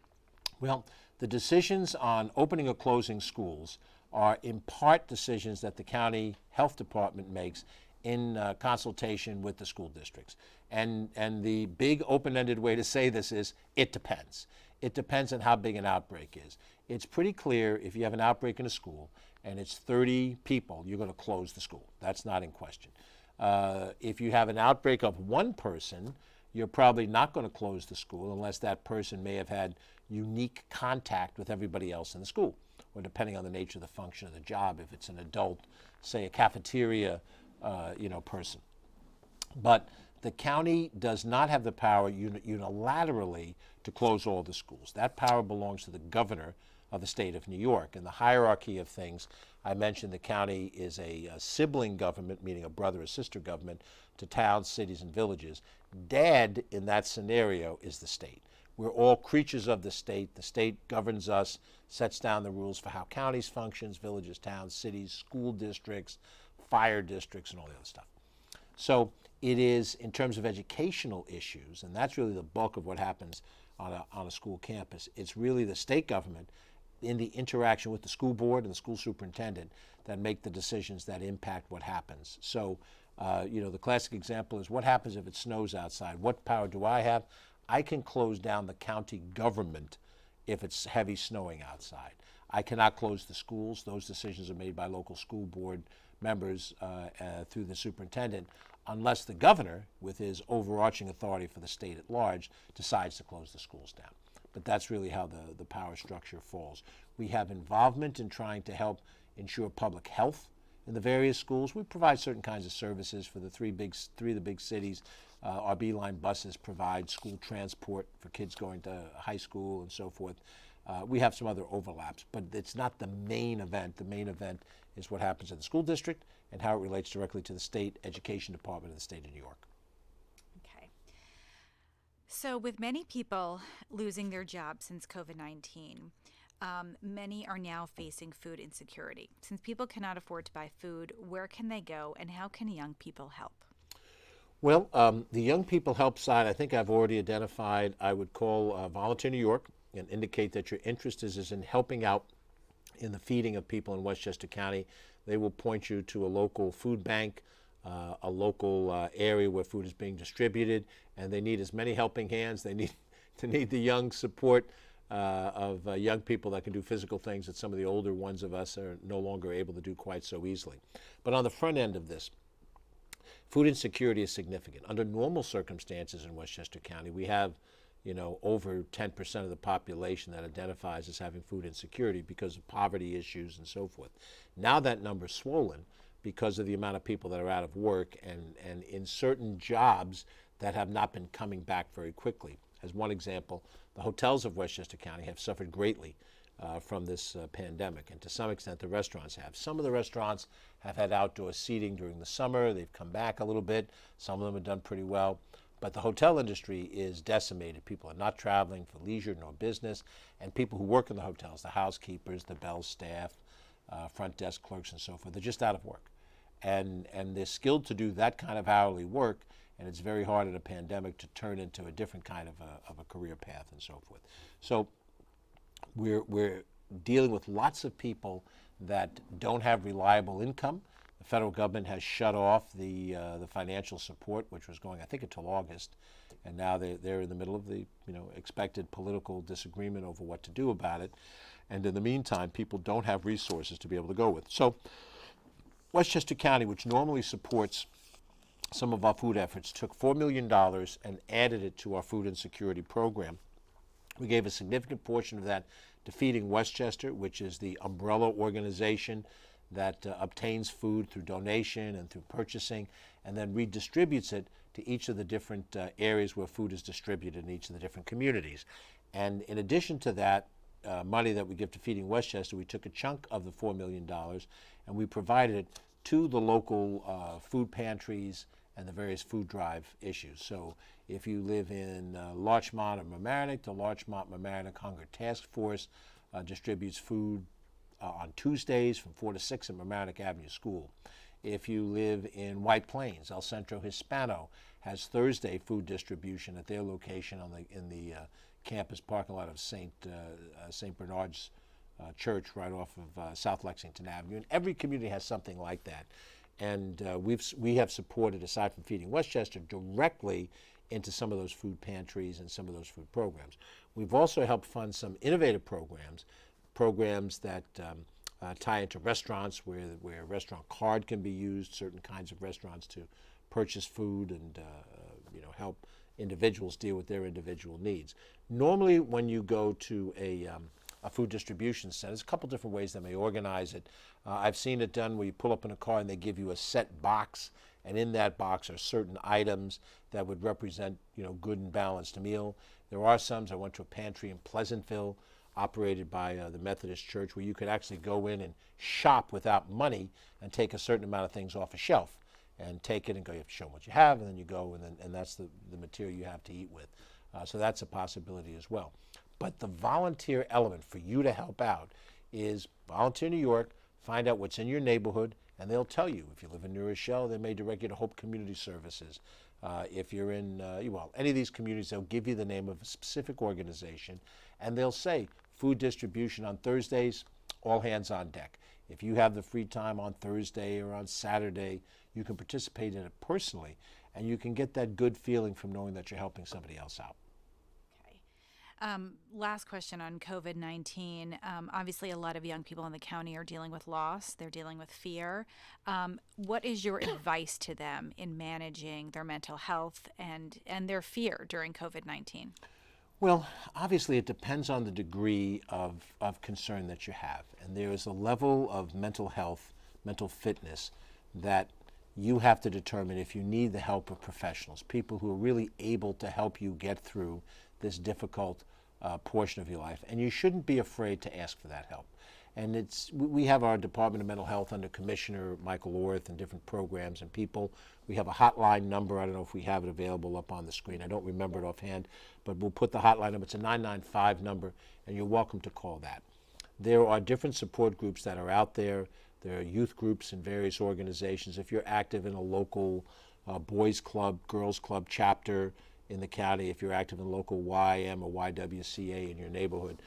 Well, the decisions on opening or closing schools are in part decisions that the county health department makes in consultation with the school districts. And the big open-ended way to say this is, it depends. It depends on how big an outbreak is. It's pretty clear if you have an outbreak in a school and it's 30 people, you're going to close the school. That's not in question. If you have an outbreak of one person, you're probably not going to close the school unless that person may have had unique contact with everybody else in the school, or depending on the nature of the function of the job, if it's an adult, say a cafeteria person. But the county does not have the power unilaterally to close all the schools. That power belongs to the governor of the state of New York. In the hierarchy of things, I mentioned the county is a sibling government, meaning a brother or sister government, to towns, cities, and villages. Dad, in that scenario, is the state. we're all creatures of the state. The state governs us, sets down the rules for how counties functions, villages, towns, cities, school districts, fire districts, and all the other stuff. So it is, in terms of educational issues, and that's really the bulk of what happens on a school campus, it's really the state government in the interaction with the school board and the school superintendent that make the decisions that impact what happens. So, the classic example is, what happens if it snows outside? What power do I have? I can close down the county government if it's heavy snowing outside. I cannot close the schools. Those decisions are made by local school board members through the superintendent, unless the governor, with his overarching authority for the state at large, decides to close the schools down. But that's really how the power structure falls. We have involvement in trying to help ensure public health in the various schools. We provide certain kinds of services for the three of the big cities. Our B-Line buses provide school transport for kids going to high school and so forth. We have some other overlaps, but it's not the main event. The main event is what happens in the school district and how it relates directly to the state education department of the state of New York. Okay. So, with many people losing their jobs since COVID-19, many are now facing food insecurity. Since people cannot afford to buy food, where can they go and how can young people help? Well, the young people help side, I think I've already identified. I would call Volunteer New York and indicate that your interest is in helping out in the feeding of people in Westchester County. They will point you to a local food bank, a local area where food is being distributed, and they need as many helping hands. They need the young support of young people that can do physical things that some of the older ones of us are no longer able to do quite so easily. But on the front end of this, food insecurity is significant. Under normal circumstances in Westchester County, we have over 10% of the population that identifies as having food insecurity because of poverty issues and so forth. Now that number's swollen because of the amount of people that are out of work and in certain jobs that have not been coming back very quickly. As one example, the hotels of Westchester County have suffered greatly from this pandemic, and to some extent the restaurants have. Some of the restaurants have had outdoor seating during the summer. They've come back a little bit. Some of them have done pretty well. But the hotel industry is decimated. People are not traveling for leisure nor business, and people who work in the hotels, the housekeepers, the bell staff, front desk clerks and so forth, they're just out of work. And they're skilled to do that kind of hourly work, and it's very hard in a pandemic to turn into a different kind of a career path and so forth. So we're dealing with lots of people that don't have reliable income. The federal government has shut off the financial support, which was going, I think, until August, and now they're in the middle of the expected political disagreement over what to do about it. And in the meantime, people don't have resources to be able to go with. So Westchester County, which normally supports some of our food efforts, took $4 million and added it to our food insecurity program. We gave a significant portion of that to Feeding Westchester, which is the umbrella organization that obtains food through donation and through purchasing, and then redistributes it to each of the different areas where food is distributed in each of the different communities. And in addition to that money that we give to Feeding Westchester, we took a chunk of the $4 million and we provided it to the local food pantries and the various food drive issues. So if you live in Larchmont or Mamaroneck, the Larchmont-Mamaroneck Hunger Task Force distributes food on Tuesdays from 4 to 6 at Mamaroneck Avenue School. If you live in White Plains, El Centro Hispano has Thursday food distribution at their location in the campus parking lot of St. Bernard's Church right off of South Lexington Avenue. And every community has something like that. And we have supported, aside from Feeding Westchester, directly into some of those food pantries and some of those food programs. We've also helped fund some innovative programs that tie into restaurants where a restaurant card can be used, certain kinds of restaurants to purchase food and help individuals deal with their individual needs. Normally when you go to a food distribution center, there's a couple different ways they may organize it. I've seen it done where you pull up in a car and they give you a set box, and in that box are certain items that would represent good and balanced meal. There are some. I went to a pantry in Pleasantville operated by the Methodist Church where you could actually go in and shop without money and take a certain amount of things off a shelf and take it and go. You have to show them what you have, and then you go, and that's the material you have to eat with. So that's a possibility as well. But the volunteer element for you to help out is volunteer New York, find out what's in your neighborhood, and they'll tell you. If you live in New Rochelle, they may direct you to Hope Community Services. If you're in, well, any of these communities, they'll give you the name of a specific organization, and they'll say, food distribution on Thursdays, all hands on deck. If you have the free time on Thursday or on Saturday, you can participate in it personally, and you can get that good feeling from knowing that you're helping somebody else out. Okay. Last question on COVID-19. Obviously, a lot of young people in the county are dealing with loss. They're dealing with fear. What is your advice to them in managing their mental health and their fear during COVID-19? Well, obviously, it depends on the degree of concern that you have. And there is a level of mental health, mental fitness that you have to determine if you need the help of professionals, people who are really able to help you get through this difficult portion of your life. And you shouldn't be afraid to ask for that help. And we have our Department of Mental Health under Commissioner Michael Orth and different programs and people. We have a hotline number. I don't know if we have it available up on the screen. I don't remember it offhand, but we'll put the hotline number. It's a 995 number, and you're welcome to call that. There are different support groups that are out there. There are youth groups in various organizations. If you're active in a local boys club, girls club chapter in the county, if you're active in local YM or YWCA in your neighborhood,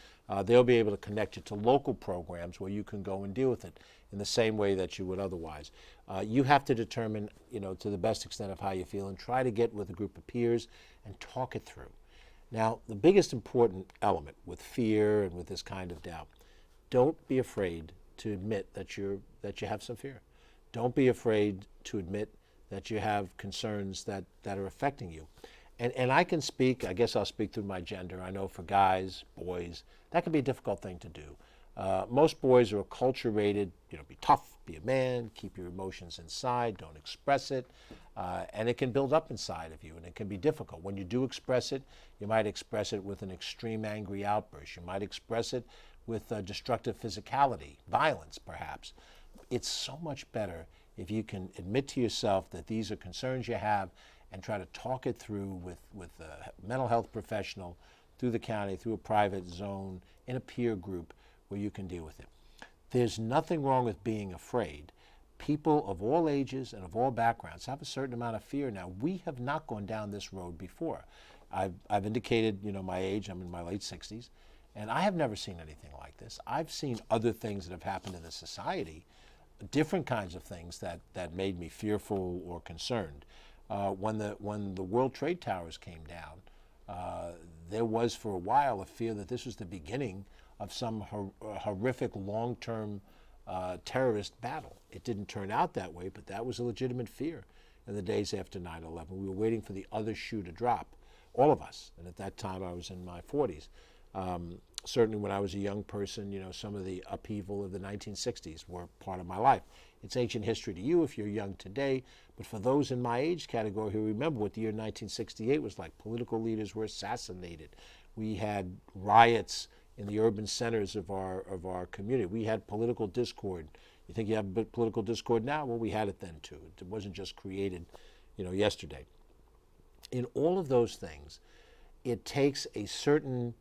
they'll be able to connect you to local programs where you can go and deal with it in the same way that you would otherwise. You have to determine, to the best extent of how you feel and try to get with a group of peers and talk it through. Now, the biggest important element with fear and with this kind of doubt, don't be afraid to admit that you have some fear. Don't be afraid to admit that you have concerns that are affecting you. And I can speak, I guess I'll speak through my gender. I know for guys, boys, that can be a difficult thing to do. Most boys are acculturated, be tough, be a man, keep your emotions inside, don't express it. And it can build up inside of you, and it can be difficult. When you do express it, you might express it with an extreme angry outburst. You might express it with destructive physicality, violence perhaps. It's so much better if you can admit to yourself that these are concerns you have and try to talk it through with a mental health professional, through the county, through a private zone, in a peer group where you can deal with it. There's nothing wrong with being afraid. People of all ages and of all backgrounds have a certain amount of fear now. We have not gone down this road before. I've indicated, my age. I'm in my late 60s, and I have never seen anything like this. I've seen other things that have happened in the society, different kinds of things that made me fearful or concerned. When the World Trade Towers came down, there was for a while a fear that this was the beginning of some horrific long-term terrorist battle. It didn't turn out that way, but that was a legitimate fear in the days after 9/11. We were waiting for the other shoe to drop, all of us. And at that time, I was in my 40s. Certainly when I was a young person, some of the upheaval of the 1960s were part of my life. It's ancient history to you if you're young today, but for those in my age category who remember what the year 1968 was like, political leaders were assassinated. We had riots in the urban centers of our community. We had political discord. You think you have political discord now? Well, we had it then too. It wasn't just created, yesterday. In all of those things, it takes a certain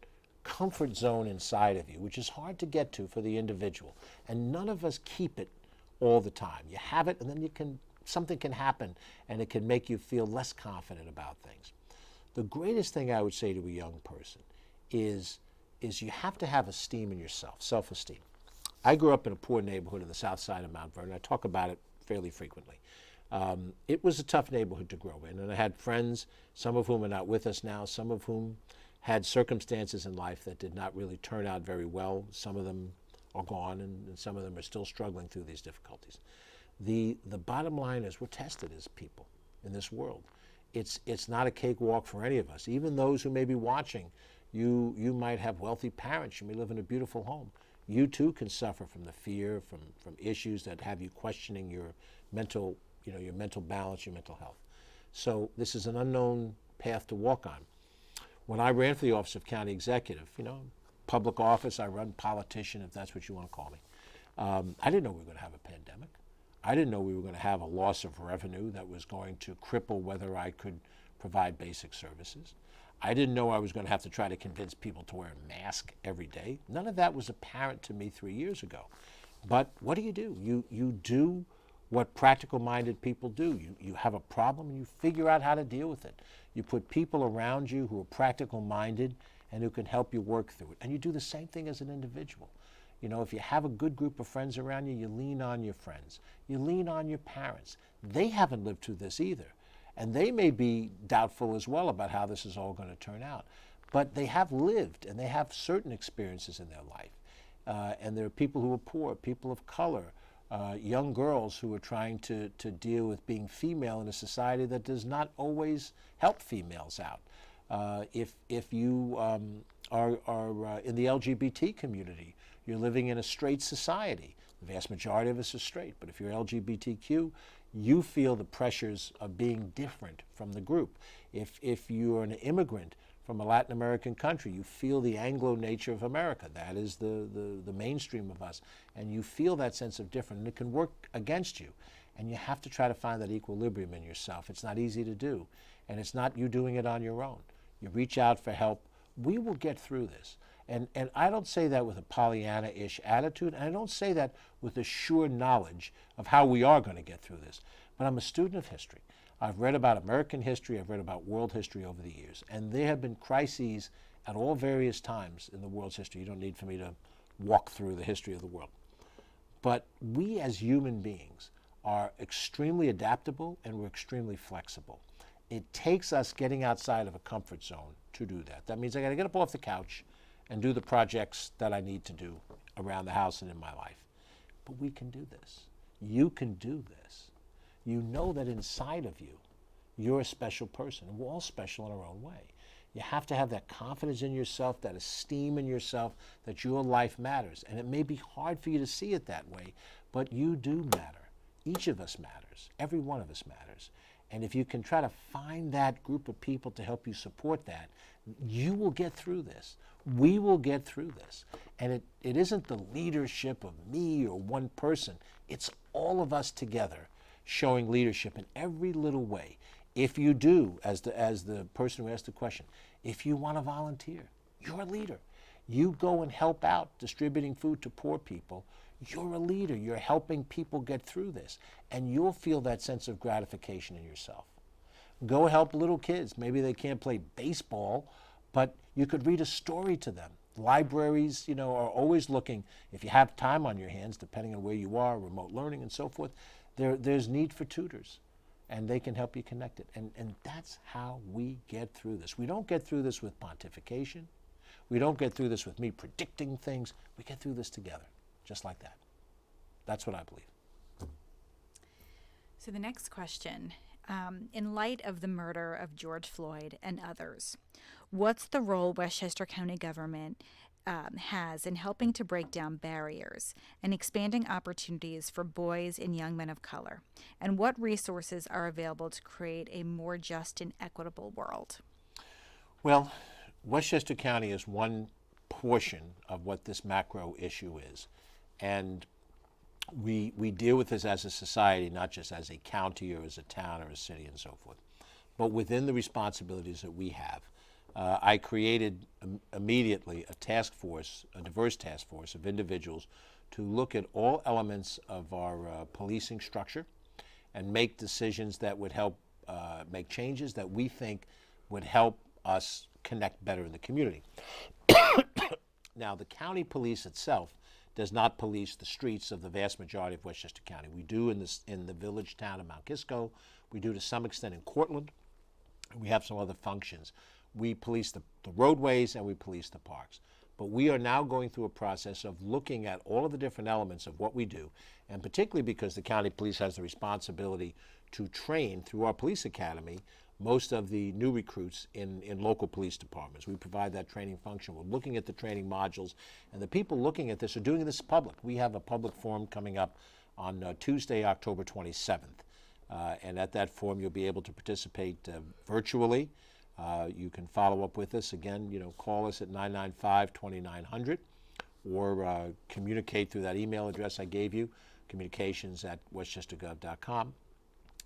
comfort zone inside of you, which is hard to get to for the individual. And none of us keep it all the time. You have it, and then something can happen, and it can make you feel less confident about things. The greatest thing I would say to a young person is you have to have esteem in yourself, self-esteem. I grew up in a poor neighborhood in the south side of Mount Vernon. I talk about it fairly frequently. It was a tough neighborhood to grow in, and I had friends, some of whom are not with us now, some of whom had circumstances in life that did not really turn out very well. Some of them are gone, and some of them are still struggling through these difficulties. The bottom line is we're tested as people in this world. It's not a cakewalk for any of us. Even those who may be watching, you might have wealthy parents, you may live in a beautiful home. You too can suffer from the fear, from issues that have you questioning your mental balance, your mental health. So this is an unknown path to walk on. When I ran for the office of county executive, public office, I run politician, if that's what you want to call me. I didn't know we were going to have a pandemic. I didn't know we were going to have a loss of revenue that was going to cripple whether I could provide basic services. I didn't know I was going to have to try to convince people to wear a mask every day. None of that was apparent to me 3 years ago. But what do? You do what practical-minded people do. You have a problem and you figure out how to deal with it. You put people around you who are practical-minded and who can help you work through it. And you do the same thing as an individual. You know, if you have a good group of friends around you, you lean on your friends. You lean on your parents. They haven't lived through this either. And they may be doubtful as well about how this is all going to turn out. But they have lived and they have certain experiences in their life. And there are people who are poor, people of color, young girls who are trying to deal with being female in a society that does not always help females out. If you are in the LGBT community, you're living in a straight society. The vast majority of us are straight, but if you're LGBTQ, you feel the pressures of being different from the group. If you're an immigrant from a Latin American country, you feel the Anglo nature of America. That is the mainstream of us. And you feel that sense of different, and it can work against you. And you have to try to find that equilibrium in yourself. It's not easy to do. And it's not you doing it on your own. You reach out for help. We will get through this. And I don't say that with a Pollyanna-ish attitude, and I don't say that with a sure knowledge of how we are going to get through this. But I'm a student of history. I've read about American history, I've read about world history over the years, and there have been crises at all various times in the world's history. You don't need for me to walk through the history of the world. But we as human beings are extremely adaptable and we're extremely flexible. It takes us getting outside of a comfort zone to do that. That means I got to get up off the couch and do the projects that I need to do around the house and in my life. But we can do this. You can do this. You know that inside of you, you're a special person. And we're all special in our own way. You have to have that confidence in yourself, that esteem in yourself, that your life matters. And it may be hard for you to see it that way, but you do matter. Each of us matters. Every one of us matters. And if you can try to find that group of people to help you support that, you will get through this. We will get through this. And it isn't the leadership of me or one person. It's all of us together showing leadership in every little way. If you do, as the person who asked the question, if you want to volunteer, you're a leader. You go and help out distributing food to poor people. You're a leader. You're helping people get through this. And you'll feel that sense of gratification in yourself. Go help little kids. Maybe they can't play baseball, but you could read a story to them. Libraries, are always looking, if you have time on your hands, depending on where you are, remote learning and so forth, there's need for tutors, and they can help you connect it. And that's how we get through this. We don't get through this with pontification. We don't get through this with me predicting things. We get through this together, just like that. That's what I believe. So the next question, in light of the murder of George Floyd and others, what's the role Westchester County government has in helping to break down barriers and expanding opportunities for boys and young men of color? And what resources are available to create a more just and equitable world? Well, Westchester County is one portion of what this macro issue is. And we deal with this as a society, not just as a county or as a town or a city and so forth, but within the responsibilities that we have. I created immediately a task force, a diverse task force of individuals to look at all elements of our policing structure and make decisions that would help make changes that we think would help us connect better in the community. Now, the county police itself does not police the streets of the vast majority of Westchester County. We do in the village town of Mount Kisco. We do to some extent in Cortland. We have some other functions. We police the roadways and we police the parks. But we are now going through a process of looking at all of the different elements of what we do, and particularly because the county police has the responsibility to train through our police academy most of the new recruits in local police departments. We provide that training function. We're looking at the training modules, and the people looking at this are doing this public. We have a public forum coming up on Tuesday, October 27th. And at that forum, you'll be able to participate virtually. You can follow up with us. Again, call us at 995-2900 or communicate through that email address I gave you, communications@westchestergov.com.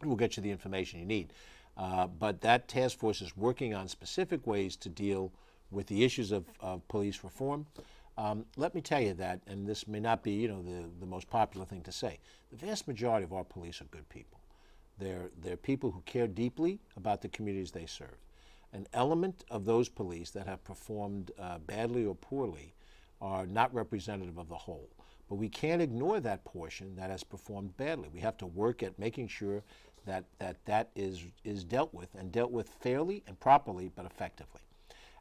We'll get you the information you need. But that task force is working on specific ways to deal with the issues of police reform. Let me tell you that, and this may not be, the most popular thing to say. The vast majority of our police are good people. They're people who care deeply about the communities they serve. An element of those police that have performed badly or poorly are not representative of the whole. But we can't ignore that portion that has performed badly. We have to work at making sure that is dealt with, and dealt with fairly and properly, but effectively.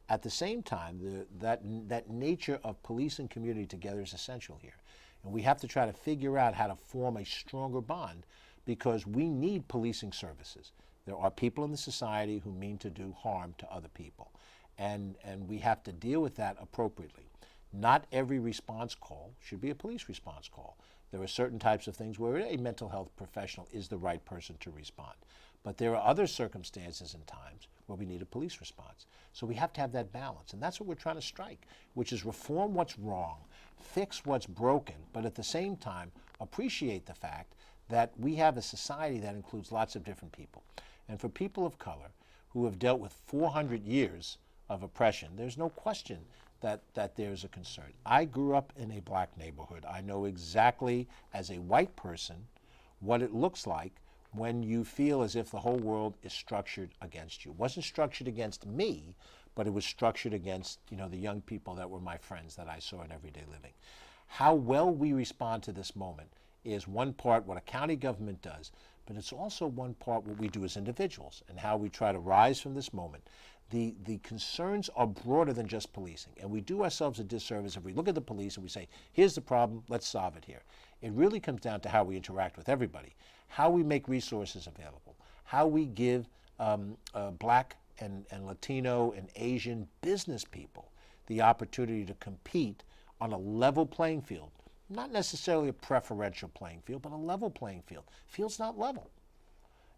At the same time, that nature of police and community together is essential here. And we have to try to figure out how to form a stronger bond, because we need policing services. There are people in the society who mean to do harm to other people. And we have to deal with that appropriately. Not every response call should be a police response call. There are certain types of things where a mental health professional is the right person to respond. But there are other circumstances and times where we need a police response. So we have to have that balance. And that's what we're trying to strike, which is reform what's wrong, fix what's broken, but at the same time, appreciate the fact that we have a society that includes lots of different people. And for people of color who have dealt with 400 years of oppression, there's no question that there's a concern. I grew up in a black neighborhood. I know exactly, as a white person, what it looks like when you feel as if the whole world is structured against you. It wasn't structured against me, but it was structured against, the young people that were my friends that I saw in everyday living. How well we respond to this moment is one part what a county government does, but it's also one part what we do as individuals and how we try to rise from this moment. The concerns are broader than just policing, and we do ourselves a disservice if we look at the police and we say, here's the problem, let's solve it here. It really comes down to how we interact with everybody, how we make resources available, how we give black and Latino and Asian business people the opportunity to compete on a level playing field. Not necessarily a preferential playing field, but a level playing field. Field's not level.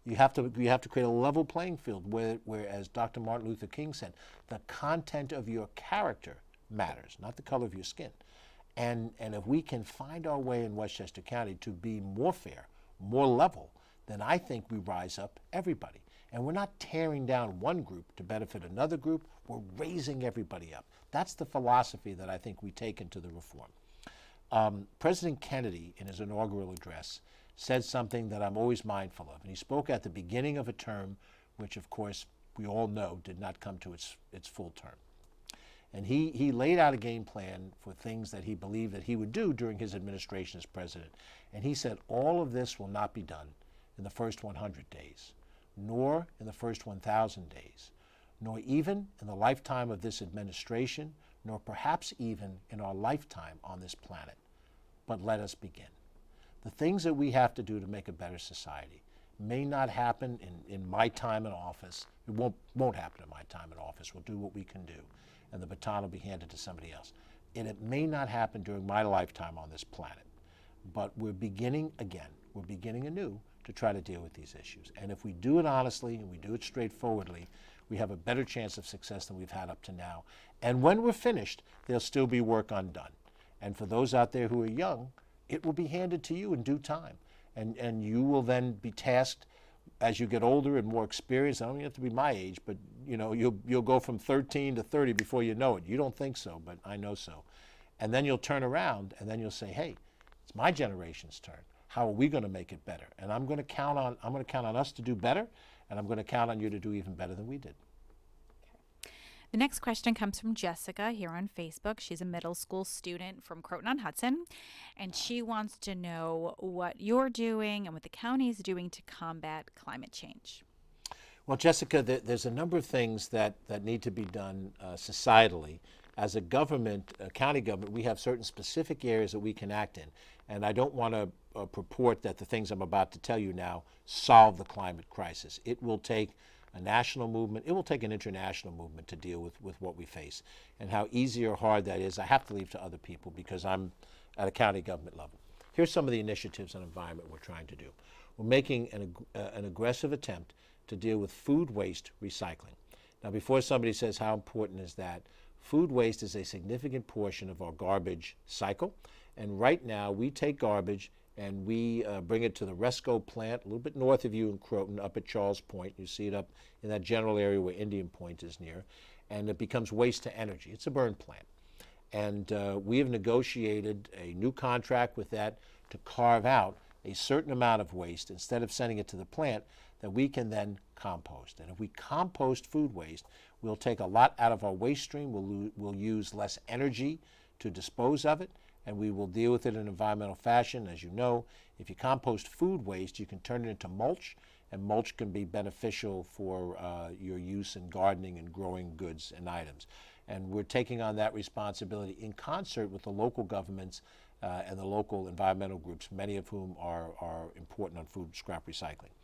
You have to create a level playing field where, as Dr. Martin Luther King said, the content of your character matters, not the color of your skin. And if we can find our way in Westchester County to be more fair, more level, then I think we rise up everybody. And we're not tearing down one group to benefit another group. We're raising everybody up. That's the philosophy that I think we take into the reform. President Kennedy, in his inaugural address, said something that I'm always mindful of. And he spoke at the beginning of a term, which, of course, we all know did not come to its full term. And he laid out a game plan for things that he believed that he would do during his administration as president. And he said, all of this will not be done in the first 100 days, nor in the first 1,000 days, nor even in the lifetime of this administration, nor perhaps even in our lifetime on this planet. But let us begin. The things that we have to do to make a better society may not happen in my time in office. It won't happen in my time in office. We'll do what we can do, and the baton will be handed to somebody else. And it may not happen during my lifetime on this planet. But we're beginning again. We're beginning anew to try to deal with these issues. And if we do it honestly and we do it straightforwardly, we have a better chance of success than we've had up to now. And when we're finished, there'll still be work undone. And for those out there who are young, it will be handed to you in due time. And you will then be tasked as you get older and more experienced. I don't even have to be my age, but you'll go from 13 to 30 before you know it. You don't think so, but I know so. And then you'll turn around and then you'll say, hey, it's my generation's turn. How are we going to make it better? And I'm going to count on us to do better, and I'm going to count on you to do even better than we did. The next question comes from Jessica here on Facebook. She's a middle school student from Croton-on-Hudson, and she wants to know what you're doing and what the county is doing to combat climate change. Well, Jessica, there's a number of things that need to be done societally. As a government, a county government, we have certain specific areas that we can act in. And I don't want to purport that the things I'm about to tell you now solve the climate crisis. It will take a national movement. It will take an international movement to deal with what we face. And how easy or hard that is, I have to leave to other people because I'm at a county government level. Here's some of the initiatives and environment we're trying to do. We're making an aggressive attempt to deal with food waste recycling. Now, before somebody says how important is that, food waste is a significant portion of our garbage cycle. And right now, we take garbage and we bring it to the Resco plant, a little bit north of you in Croton, up at Charles Point. You see it up in that general area where Indian Point is near, and it becomes waste to energy. It's a burn plant. And we have negotiated a new contract with that to carve out a certain amount of waste, instead of sending it to the plant, that we can then compost. And if we compost food waste, we'll take a lot out of our waste stream. We'll use less energy to dispose of it, and we will deal with it in an environmental fashion. As you know, if you compost food waste, you can turn it into mulch, and mulch can be beneficial for your use in gardening and growing goods and items. And we're taking on that responsibility in concert with the local governments and the local environmental groups, many of whom are important on food scrap recycling.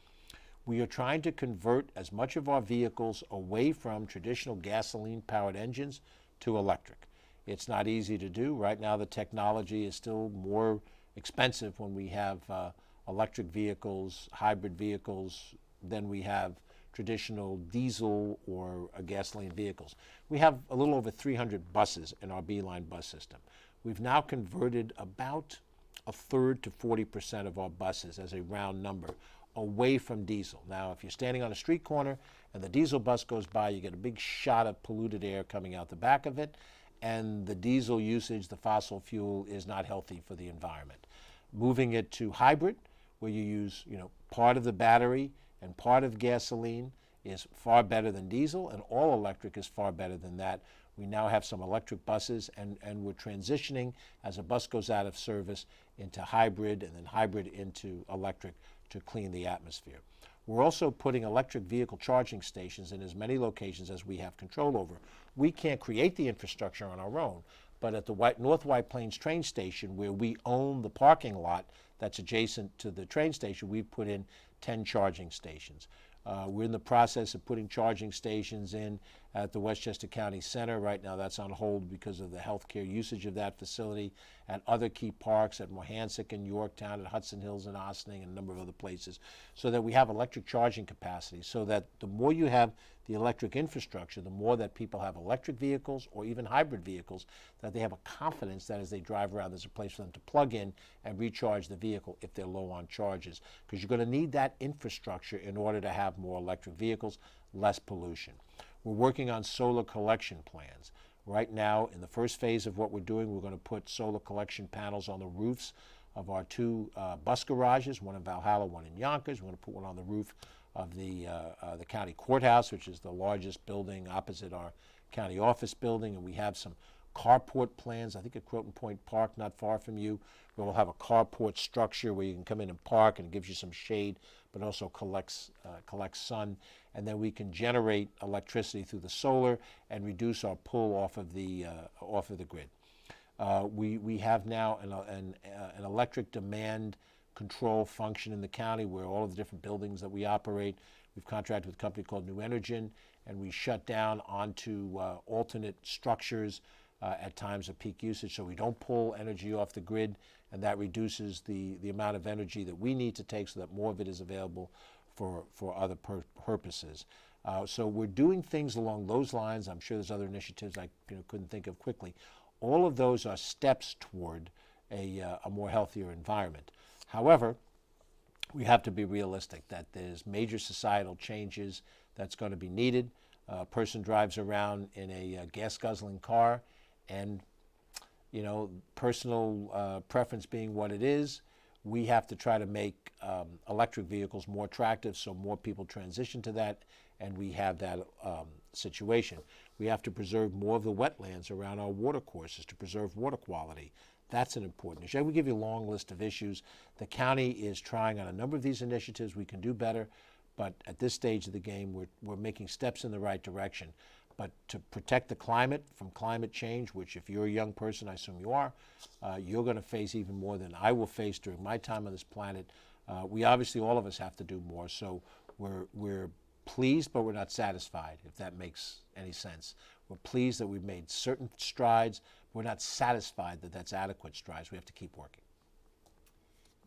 We are trying to convert as much of our vehicles away from traditional gasoline-powered engines to electric. It's not easy to do. Right now, the technology is still more expensive when we have electric vehicles, hybrid vehicles, than we have traditional diesel or gasoline vehicles. We have a little over 300 buses in our Beeline bus system. We've now converted about a third to 40% of our buses, as a round number, away from diesel. Now, if you're standing on a street corner and the diesel bus goes by, you get a big shot of polluted air coming out the back of it, and the diesel usage, the fossil fuel, is not healthy for the environment. Moving it to hybrid, where you use part of the battery and part of gasoline, is far better than diesel, and all electric is far better than that. We now have some electric buses, and we're transitioning as a bus goes out of service into hybrid, and then hybrid into electric to clean the atmosphere. We're also putting electric vehicle charging stations in as many locations as we have control over. We can't create the infrastructure on our own, but at the North White Plains train station, where we own the parking lot that's adjacent to the train station, we've put in 10 charging stations. We're in the process of putting charging stations in at the Westchester County Center. Right now that's on hold because of the healthcare usage of that facility, at other key parks, at Mohansick and Yorktown, at Hudson Hills and Ossining, and a number of other places, so that we have electric charging capacity, so that the more you have the electric infrastructure, the more that people have electric vehicles or even hybrid vehicles, that they have a confidence that as they drive around, there's a place for them to plug in and recharge the vehicle if they're low on charges. Because you're going to need that infrastructure in order to have more electric vehicles, less pollution. We're working on solar collection plans. Right now, in the first phase of what we're doing, we're going to put solar collection panels on the roofs of our two bus garages, one in Valhalla, one in Yonkers. We're going to put one on the roof of the county courthouse, which is the largest building opposite our county office building. And we have some carport plans, I think at Croton Point Park, not far from you, where we'll have a carport structure where you can come in and park, and it gives you some shade, but also collects sun. And then we can generate electricity through the solar and reduce our pull off of the grid. We have now an electric demand control function in the county, where all of the different buildings that we operate, we've contracted with a company called New Energin, and we shut down onto alternate structures at times of peak usage, so we don't pull energy off the grid, and that reduces the amount of energy that we need to take, so that more of it is available for other purposes. So we're doing things along those lines. I'm sure there's other initiatives I couldn't think of quickly. All of those are steps toward a more healthier environment. However, we have to be realistic that there's major societal changes that's going to be needed. A person drives around in a gas-guzzling car, and personal preference being what it is, we have to try to make electric vehicles more attractive, so more people transition to that, and we have that situation. We have to preserve more of the wetlands around our watercourses to preserve water quality. That's an important issue. I will give you a long list of issues. The county is trying on a number of these initiatives. We can do better, but at this stage of the game, we're making steps in the right direction. But to protect the climate from climate change, which if you're a young person, I assume you are, you're going to face even more than I will face during my time on this planet. We obviously, all of us, have to do more. So we're pleased, but we're not satisfied, if that makes any sense. We're pleased that we've made certain strides. We're not satisfied that that's adequate strides. We have to keep working.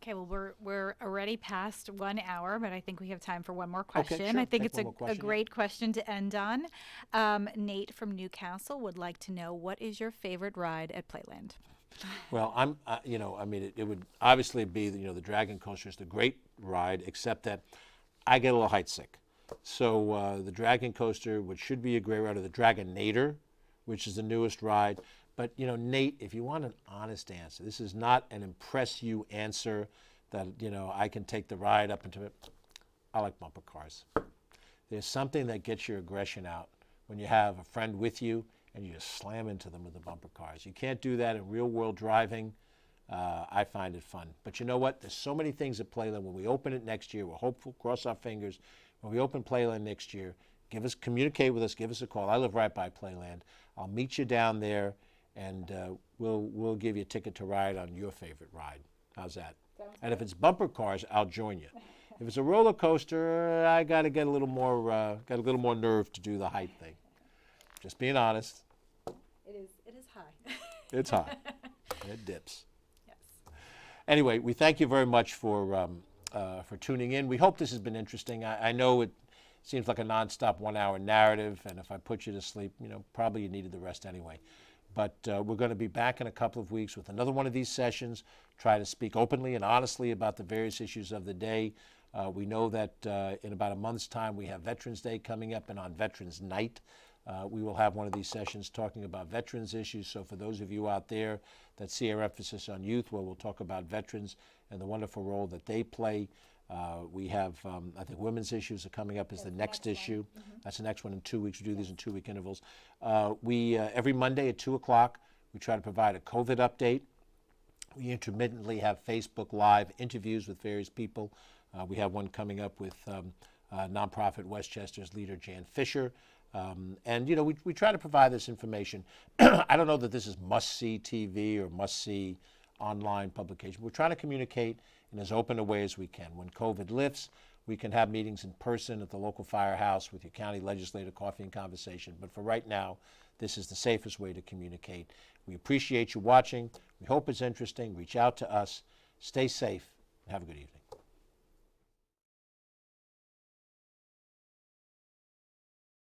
Okay, well, we're already past 1 hour, but I think we have time for one more question. Okay, sure. I think Take it's one more a question, great question to end on. Nate from Newcastle would like to know, what is your favorite ride at Playland? Well, it would obviously be, the Dragon Coaster is the great ride, except that I get a little height sick. So the Dragon Coaster, which should be a great ride, or the Dragonator, which is the newest ride. But, Nate, if you want an honest answer, this is not an impress you answer that, I can take the ride up into it. I like bumper cars. There's something that gets your aggression out when you have a friend with you and you just slam into them with the bumper cars. You can't do that in real world driving. I find it fun. But you know what? There's so many things at Playland. When we open it next year, we're hopeful, cross our fingers. When we open Playland next year, communicate with us, give us a call. I live right by Playland. I'll meet you down there, and we'll give you a ticket to ride on your favorite ride. How's that? And if it's bumper cars, I'll join you. If it's a roller coaster, I got to get a little more nerve to do the height thing. Just being honest. It is high. It's high. It dips. Yes. Anyway, we thank you very much for tuning in. We hope this has been interesting. I know it seems like a nonstop 1 hour narrative, and if I put you to sleep, probably you needed the rest anyway. But we're going to be back in a couple of weeks with another one of these sessions, try to speak openly and honestly about the various issues of the day. We know that in about a month's time we have Veterans Day coming up, and on Veterans Night we will have one of these sessions talking about veterans issues. So for those of you out there that see our emphasis on youth, where we'll talk about veterans and the wonderful role that they play. We have, I think, women's issues are coming up as the next issue. Mm-hmm. That's the next one in 2 weeks. We do these in 2-week intervals. We every Monday at 2 o'clock, we try to provide a COVID update. We intermittently have Facebook Live interviews with various people. We have one coming up with nonprofit Westchester's leader, Jan Fisher. And, we try to provide this information. I don't know that this is must-see TV or must-see online publication. We're trying to communicate in as open a way as we can. When COVID lifts, we can have meetings in person at the local firehouse with your county legislator, coffee and conversation. But for right now, this is the safest way to communicate. We appreciate you watching. We hope it's interesting. Reach out to us. Stay safe. And have a good evening.